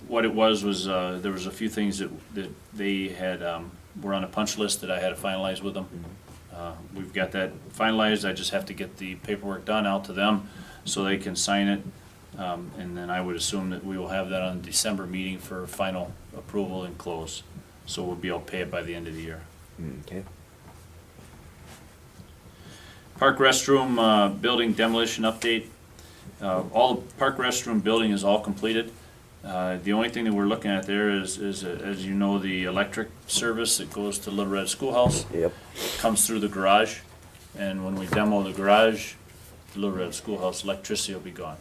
what it was there was a few things that they had, were on a punch list that I had to finalize with them. We've got that finalized. I just have to get the paperwork done out to them so they can sign it. And then I would assume that we will have that on the December meeting for final approval and close. So we'll be able to pay it by the end of the year. Okay. Park restroom building demolition update. All the park restroom building is all completed. The only thing that we're looking at there is as you know, the electric service that goes to Little Red Schoolhouse. Yep. Comes through the garage, and when we demo the garage, the Little Red Schoolhouse electricity will be gone.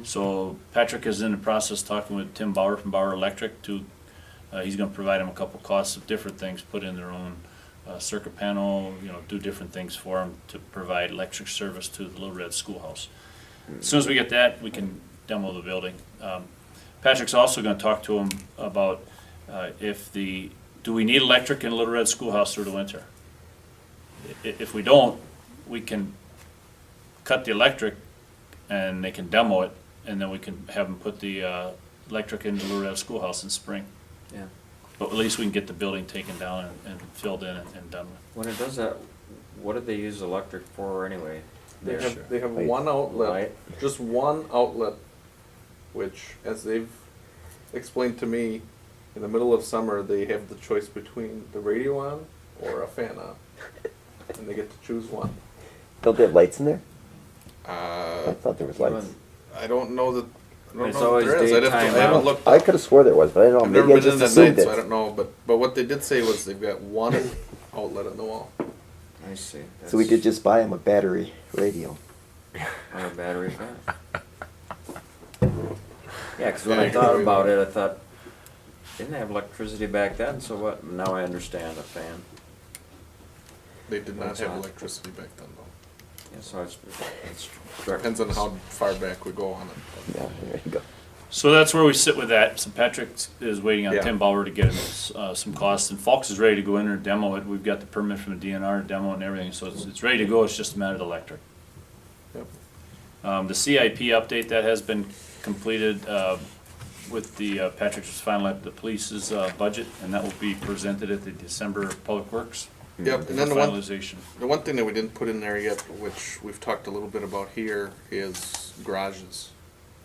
So Patrick is in the process talking with Tim Bauer from Bauer Electric to, he's gonna provide him a couple costs of different things, put in their own circuit panel, do different things for them to provide electric service to the Little Red Schoolhouse. As soon as we get that, we can demo the building. Patrick's also gonna talk to him about do we need electric in Little Red Schoolhouse through the winter? If we don't, we can cut the electric and they can demo it, and then we can have them put the electric into Little Red Schoolhouse in spring. Yeah. But at least we can get the building taken down and filled in and done with. When it does that, what do they use electric for anyway? They There. have Right. one outlet, Right. just one outlet, which, as they've explained to me, in the middle of summer, they have the choice between the radio on or a fan on, and they get to choose one. Don't they have lights in there? I thought there was lights. I don't know that. I don't It's know always that there is. I daytime haven't out. looked. I could have swore there was, but I don't know. I've never Maybe I been in just at night, assumed so I it. don't know. But what they did say was they've got one outlet on the wall. I see. So we could just buy him a battery radio. On a battery fan. Yeah, because when I thought about it, I thought, Didn't have electricity back then, so what, now I understand a fan. They did not That's have not- electricity back then, though. Yeah, so it's. Depends on how far back we go on it. Yeah, there you go. So that's where we sit with that. So Patrick is waiting on Yeah. Tim Bauer to get him some costs, and Fox is ready to go in and demo it. We've got the permit from the DNR to demo it and everything, so it's ready to go. It's just a matter of the electric. Yep. The CIP update that has been completed with the Patrick just finalized the police's budget, and that will be presented at the December Public Works Yep, for and then finalization. the one thing that we didn't put in there yet, which we've talked a little bit about here, is garages.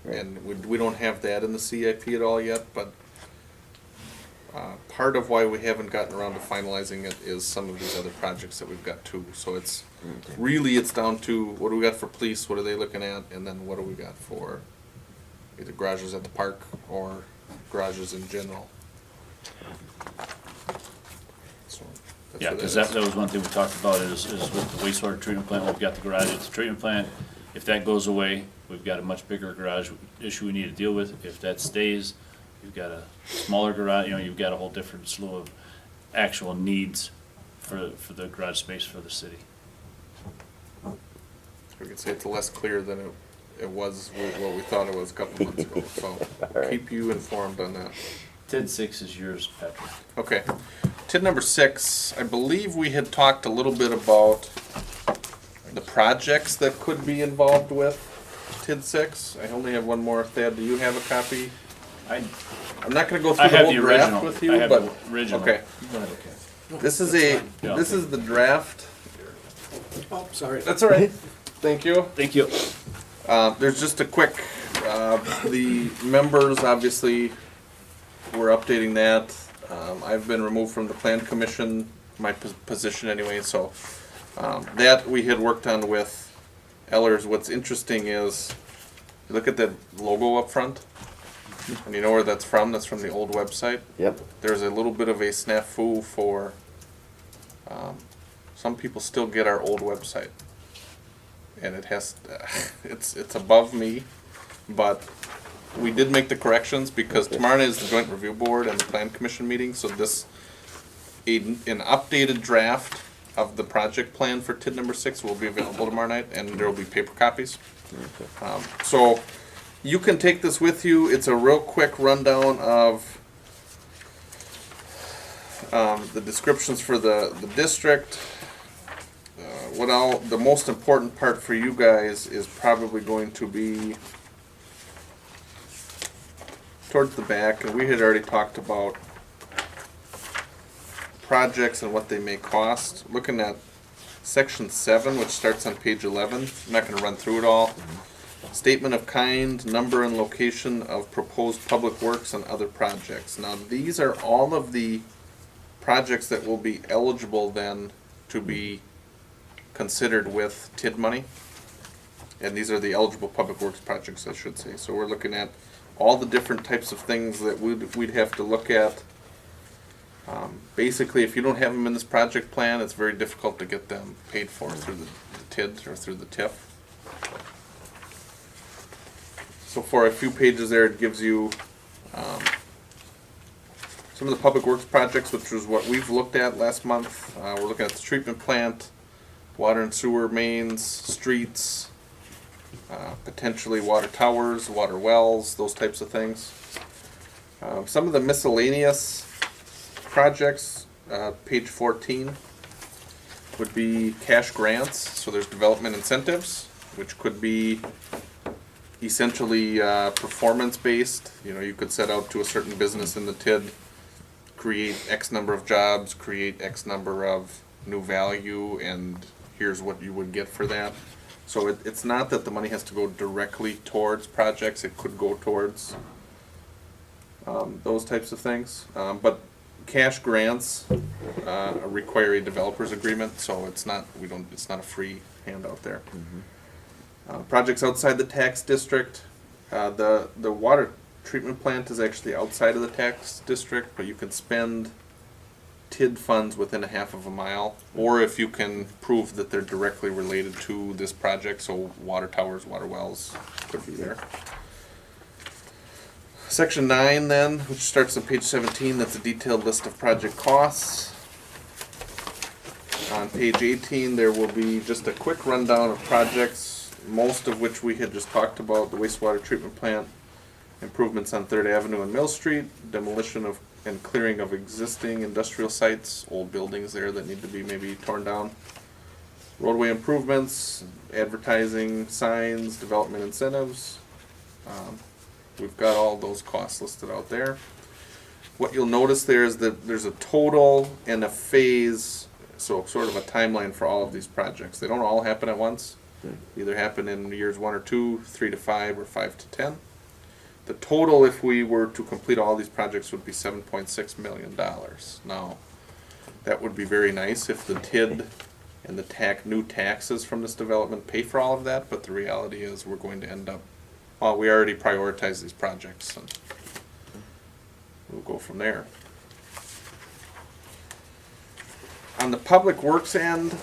And we don't have that in the CIP at all yet, but part of why we haven't gotten around to finalizing it is some of these other projects that we've got too. So it's really, it's down to what do we got for police, what are they looking at, and then what do we got for either garages at the park or garages in general. So that's Yeah, where because that that was one thing we talked about is with the wastewater treatment plant, we've got the garage at the treatment plant. If that goes away, we've got a much bigger garage issue we need to deal with. If that stays, you've got a smaller garage, you've got a whole different slew of actual needs for the garage space for the city. We could say it's less clear than it was what we thought it was a couple months ago, so right. keep you informed on that. TID 6 is yours, Patrick. Okay, TID number 6, I believe we had talked a little bit about the projects that could be involved with TID 6. I only have one more. Thad, do you have a copy? I'm not gonna go I through the have whole the draft original. with you, I have but, the original. okay. This is Yeah. this is the draft. Oh, sorry. That's all right. Thank you. Thank you. There's just a quick, the members, obviously, we're updating that. I've been removed from the plan commission, my position anyway, so, that we had worked on with Ellers. What's interesting is, you look at that logo up front, and you know where that's from? That's from the old website. Yep. There's a little bit of a snafu for, some people still get our old website. And it has, it's above me, but we did make the corrections because tomorrow night is the joint review board and the plan commission meeting, so this, an updated draft of the project plan for TID number 6 will be available tomorrow night, and there will be paper copies. So you can take this with you. It's a real quick rundown of the descriptions for the district. The most important part for you guys is probably going to be towards the back, and we had already talked about projects and what they may cost. Looking at section 7, which starts on page 11, I'm not gonna run through it all. Statement of kind, number and location of proposed public works and other projects. Now, these are all of the projects that will be eligible then to be considered with TID money. And these are the eligible public works projects, I should say. So we're looking at all the different types of things that we'd have to look at. Basically, if you don't have them in this project plan, it's very difficult to get them paid for through the TID or through the TIF. So for a few pages there, it gives you some of the public works projects, which was what we've looked at last month. We're looking at the treatment plant, water and sewer mains, streets, potentially water towers, water wells, those types of things. Some of the miscellaneous projects, page 14, would be cash grants. So there's development incentives, which could be essentially performance-based. You could set out to a certain business in the TID, create X number of jobs, create X number of new value, and here's what you would get for that. So it's not that the money has to go directly towards projects, it could go towards those types of things. But cash grants require a developer's agreement, so it's not a free handout there. Projects outside the tax district, the water treatment plant is actually outside of the tax district, but you can spend TID funds within a half of a mile, or if you can prove that they're directly related to this project, so water towers, water wells could be there. Section 9 then, which starts on page 17, that's a detailed list of project costs. On page 18, there will be just a quick rundown of projects, most of which we had just talked about, the wastewater treatment plant, improvements on 3rd Avenue and Mill Street, demolition of and clearing of existing industrial sites, old buildings there that need to be maybe torn down, roadway improvements, advertising, signs, development incentives. We've got all those costs listed out there. What you'll notice there is that there's a total and a phase, so sort of a timeline for all of these projects. They don't all happen at once. Either happen in years 1 or 2, 3 to 5, or 5 to 10. The total, if we were to complete all these projects, would be $7.6 million. Now, that would be very nice if the TID and the new taxes from this development pay for all of that, but the reality is we're going to end up, well, we already prioritized these projects, and we'll go from there. On the public works end,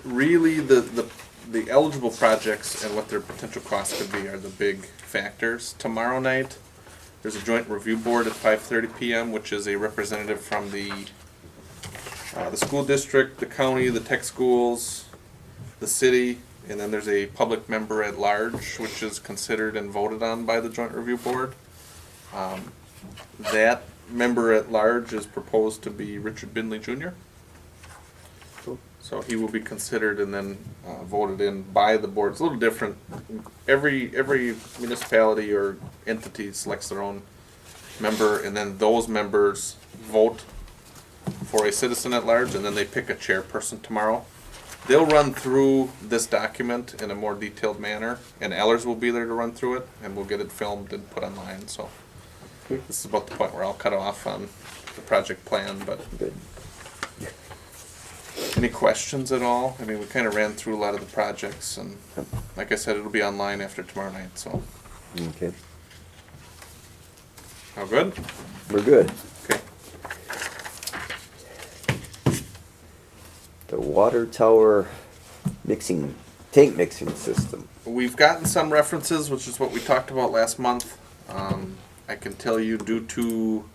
really the eligible projects and what their potential costs could be are the big factors. Tomorrow night, there's a joint review board at 5:30 p.m., which is a representative from the school district, the county, the tech schools, the city, and then there's a public member at large, which is considered and voted on by the joint review board. That member at large is proposed to be Richard Bindley Jr. So he will be considered and then voted in by the board. It's a little different. Every municipality or entity selects their own member, and then those members vote for a citizen at large, and then they pick a chairperson tomorrow. They'll run through this document in a more detailed manner, and Ellers will be there to run through it, and we'll get it filmed and put online. So this is about the point where I'll cut off on the project plan, but. Good. Any questions at all? I mean, we kind of ran through a lot of the projects, and like I said, it'll be online after tomorrow night, so. Okay, All good? we're good. Okay. The water tower tank mixing system. We've gotten some references, which is what we talked about last month. I can tell you, due to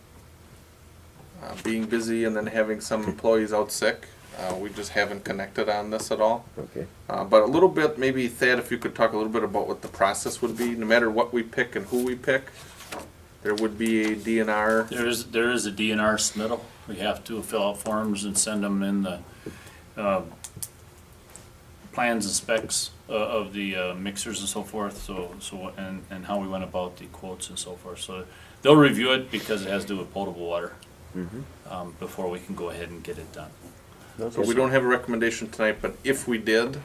being busy and then having some employees out sick, we just haven't connected on this at all. Okay. But a little bit, maybe Thad, if you could talk a little bit about what the process would be. No matter what we pick and who we pick, there would be a DNR. There is a DNR submittal. We have to fill out forms and send them in the plans and specs of the mixers and so forth. And how we went about the quotes and so forth. So they'll review it because it has to do with potable water before we can go ahead and get it done. So we don't have a recommendation tonight, but if we did,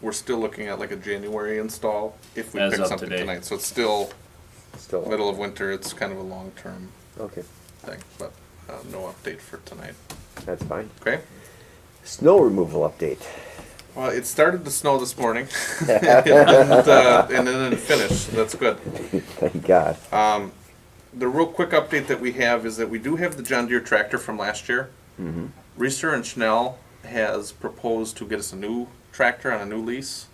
we're still looking at like a January install if we As pick of something today. tonight. So it's still Still. middle of winter. It's kind of a long-term Okay, thing, but no update for tonight. that's fine. Okay? Snow removal update. Well, it started to snow this morning, and then it finished. That's good. Thank God. The real quick update that we have is that we do have the John Deere tractor from last year. Mm-hmm. Reister and Schnell has proposed to get us a new tractor on a new lease.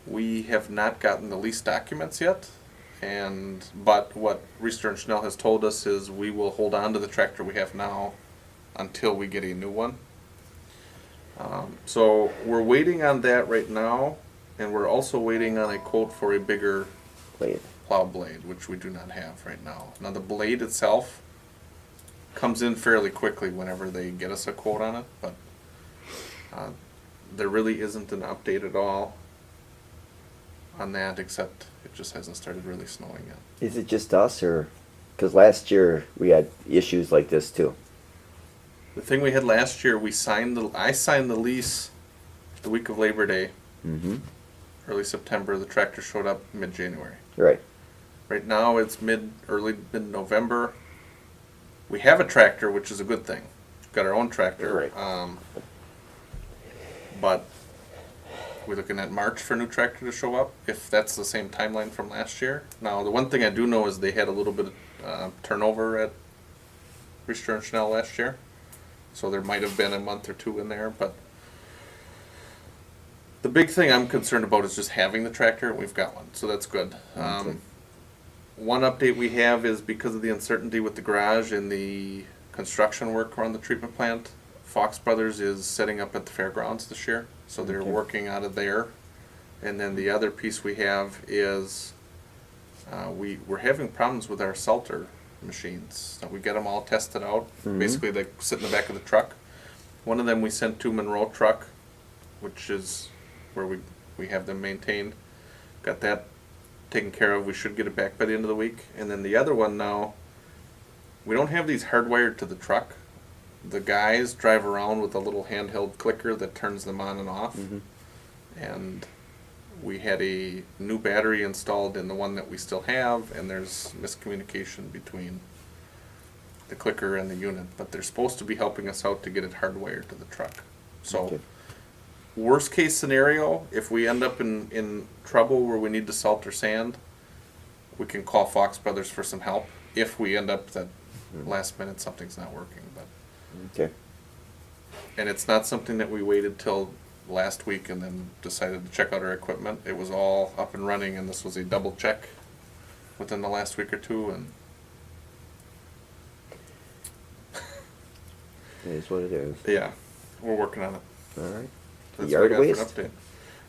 We have not gotten the lease documents yet, but what Reister and Schnell has told us is we will hold on to the tractor we have now until we get a new one. So we're waiting on that right now, and we're also waiting on a quote for a bigger Play it. plow blade, which we do not have right now. Now the blade itself comes in fairly quickly whenever they get us a quote on it, but there really isn't an update at all on that, except it just hasn't started really snowing yet. Is it just us, or, because last year we had issues like this too? The thing we had last year, I signed the lease the week of Labor Day, Mm-hmm. early September. The tractor showed up mid-January. Right. Right now it's early mid-November. We have a tractor, which is a good thing. We've got our own tractor. Right. But we're looking at March for a new tractor to show up, if that's the same timeline from last year. Now, the one thing I do know is they had a little bit of turnover at Reister and Schnell last year. So there might have been a month or two in there, but the big thing I'm concerned about is just having the tractor, and we've got one, so that's good. Okay. One update we have is because of the uncertainty with the garage and the construction work around the treatment plant, Fox Brothers is setting up at the fairgrounds this year, so they're Okay. working out of there. And then the other piece we have is, we're having problems with our salter machines. So we get them all tested out, basically they sit in the back of the truck. One of them we sent to Monroe Truck, which is where we have them maintained. Got that taken care of, we should get it back by the end of the week. And then the other one now, we don't have these hardwired to the truck. The guys drive around with a little handheld clicker that turns them on and off. And we had a new battery installed in the one that we still have, and there's miscommunication between the clicker and the unit, but they're supposed to be helping us out to get it hardwired to the truck. So, Okay. worst case scenario, if we end up in trouble where we need to salt or sand, we can call Fox Brothers for some help. If we end up that last minute something's not working, but, Okay. and it's not something that we waited till last week and then decided to check out our equipment. It was all up and running, and this was a double check within the last week or two, and It is what it is. yeah, we're working on it. All right. That's Yard what I got for waste? an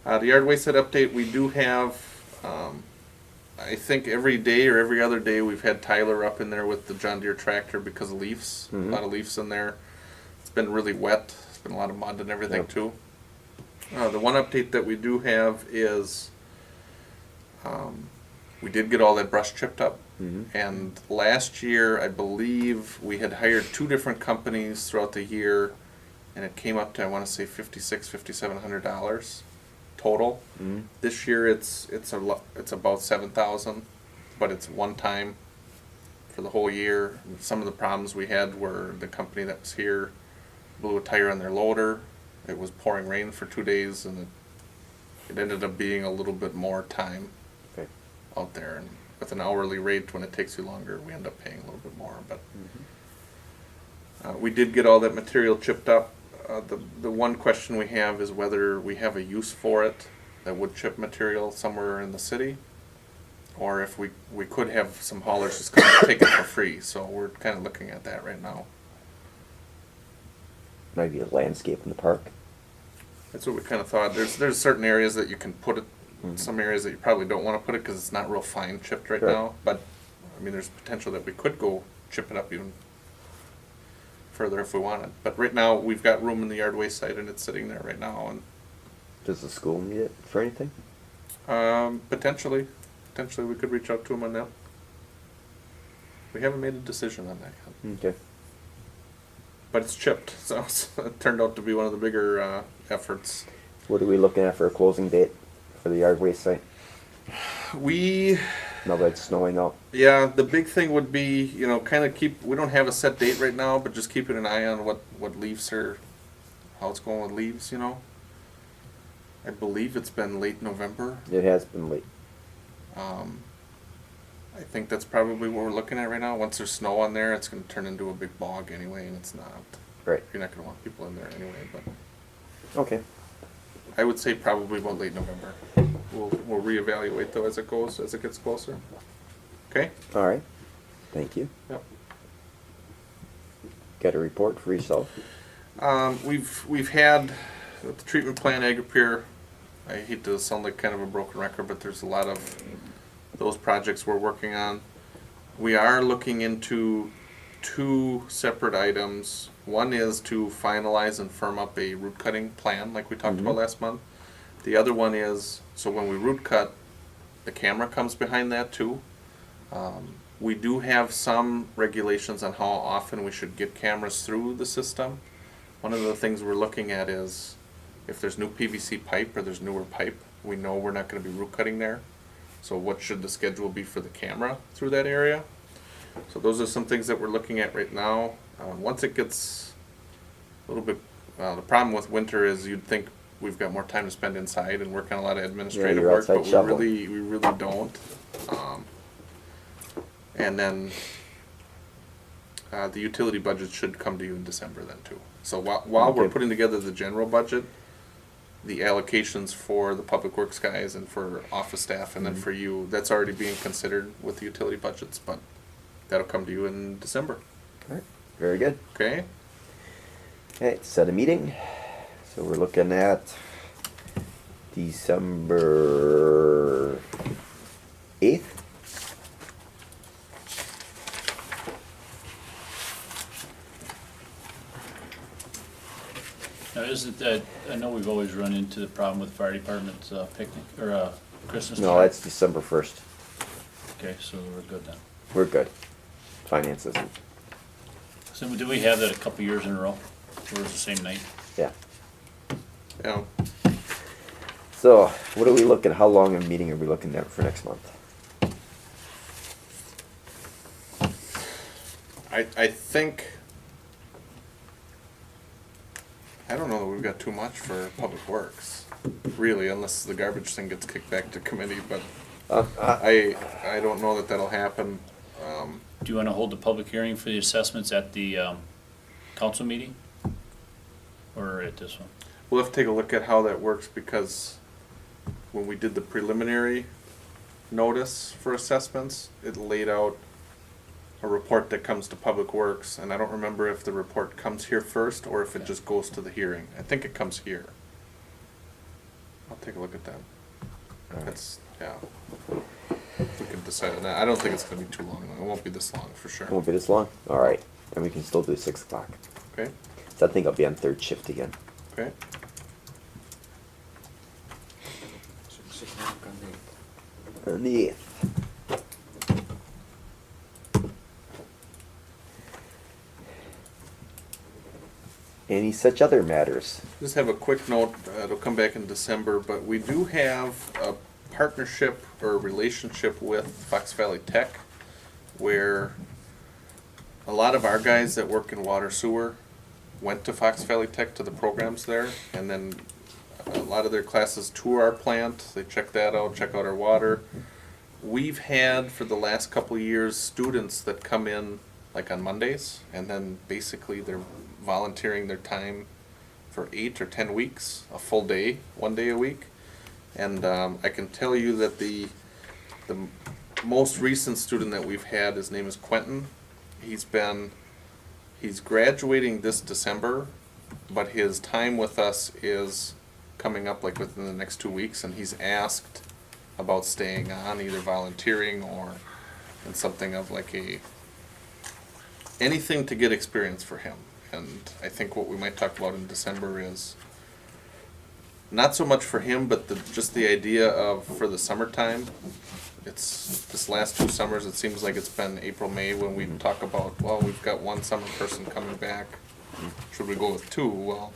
update. The yard waste set update, we do have, I think every day or every other day, we've had Tyler up in there with the John Deere tractor because of leaves. A lot of leaves in there. It's been really wet. It's been a lot of mud and everything Yep. too. The one update that we do have is, we did get all that brush chipped up. And last year, I believe, we had hired 2 different companies throughout the year, and it came up to, I want to say, $5,700 total. This year, it's about 7,000, but it's one time for the whole year. Some of the problems we had were the company that was here blew a tire on their loader. It was pouring rain for 2 days, and it ended up being a little bit more time Okay. out there. And with an hourly rate, when it takes you longer, we end up paying a little bit more. But we did get all that material chipped up. The one question we have is whether we have a use for it, that wood chip material, somewhere in the city, or if we could have some haulers just come and take it for free. So we're kind of looking at that right now. Maybe a landscape in the park. That's what we kind of thought. There's certain areas that you can put it, some areas that you probably don't want to put it because it's not real fine chipped right Sure. now. But I mean, there's potential that we could go chip it up even further if we wanted. But right now, we've got room in the yard waste site, and it's sitting there right now. Does the school need it for anything? And potentially we could reach out to them on that. We haven't made a decision on that yet. Okay. But it's chipped, so it turned out to be one of the bigger efforts. What are we looking at for a closing date for the yard waste site? We, Now that it's snowing out. yeah, the big thing would be, kind of we don't have a set date right now, but just keeping an eye on what leaves are, how it's going with leaves, I believe it's been late November. It has been late. I think that's probably what we're looking at right now. Once there's snow on there, it's going to turn into a big bog anyway, and it's not. Right. You're not going to want people in there anyway, but Okay. I would say probably about late November. We'll reevaluate though as it gets closer. Okay? All right. Thank you. Yep. Got a report for yourself? We've had with the treatment plant Agri-Pure, I hate to sound like kind of a broken record, but there's a lot of those projects we're working on. We are looking into 2 separate items. One is to finalize and firm up a root cutting plan like we talked about last month. The other one is, so when we root cut, the camera comes behind that too. We do have some regulations on how often we should get cameras through the system. One of the things we're looking at is if there's new PVC pipe or there's newer pipe, we know we're not going to be root cutting there. So what should the schedule be for the camera through that area? So those are some things that we're looking at right now. Once it gets a little bit, the problem with winter is you'd think we've got more time to spend inside and work on a lot of administrative you're work, outside but we shoveling. really don't. And then the utility budget should come to you in December then too. So while we're Okay. putting together the general budget, the allocations for the public works guys and for office staff, and then for you, that's already being considered with the utility budgets, but that'll come to you in December, All right, very good. okay? Okay, set a meeting. So we're looking at December 8th. Now, isn't that, I know we've always run into the problem with fire department's picnic, or Christmas tree. No, that's December 1st. Okay, so we're good then. We're good. Finances, So do we have that a couple years in a row, where it's the same night? yeah. Yeah, So what are we looking, how long a meeting are we looking at for next month? I think, I don't know that we've got too much for public works, really, unless the garbage thing gets kicked back to committee, but I don't know that that'll happen. Do you want to hold the public hearing for the assessments at the council meeting? Or at this one? We'll have to take a look at how that works, because when we did the preliminary notice for assessments, it laid out a report that comes to Public Works, and I don't remember if the report comes here first or if it just goes to the hearing. I think it comes here. I'll take a look at that. That's, yeah. We can decide on that. I don't think it's gonna be too long, though. It won't be this long, for sure. It won't be this long? All right, and we can still do 6 o'clock. Okay, So I think I'll be on third shift again. okay. On the 8th. Any such other matters? Just have a quick note, it'll come back in December, but we do have a partnership or a relationship with Fox Valley Tech, where a lot of our guys that work in water sewer went to Fox Valley Tech to the programs there, and then a lot of their classes tour our plant, they check that out, check out our water. We've had, for the last couple of years, students that come in like on Mondays, and then basically they're volunteering their time for 8 or 10 weeks, a full day, 1 day a week. And I can tell you that the most recent student that we've had, his name is Quentin. He's graduating this December, but his time with us is coming up like within the next 2 weeks, and he's asked about staying on, either volunteering or in something of like anything to get experience for him. And I think what we might talk about in December is not so much for him, but just the idea of, for the summertime, it's this last 2 summers, it seems like it's been April, May, when we talk about, well, we've got 1 summer person coming back. Should we go with 2? Well,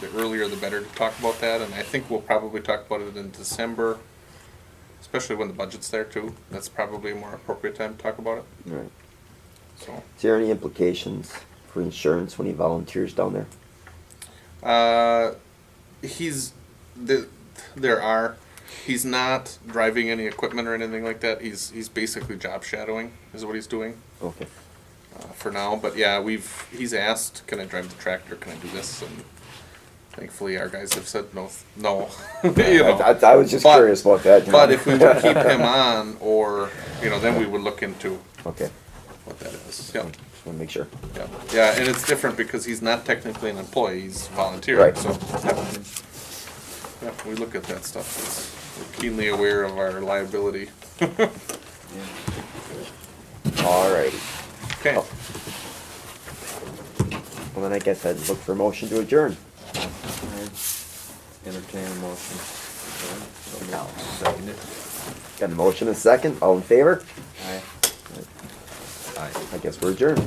the earlier the better to talk about that, and I think we'll probably talk about it in December, especially when the budget's there too. That's probably a more appropriate time to talk about it, All right. so. Is there any implications for insurance when he volunteers down there? He's not driving any equipment or anything like that. He's basically job shadowing is what he's doing Okay. for now. But yeah, he's asked, can I drive the tractor? Can I do this? And thankfully, our guys have said no. You know. I was just But- curious about that. you But know. if we would keep him on, or then we would look into Okay, what that is. Yeah. just want to make sure. Yeah, yeah, and it's different because he's not technically an employee, he's volunteering, Right. so. Yeah, we look at that stuff, we're keenly aware of our liability. All righty. Okay, Oh. Well, then I guess I'd look for a motion to adjourn. Entertain a motion. Second it. Got a motion and a second, all in favor? Aye. Aye. I guess we're adjourned.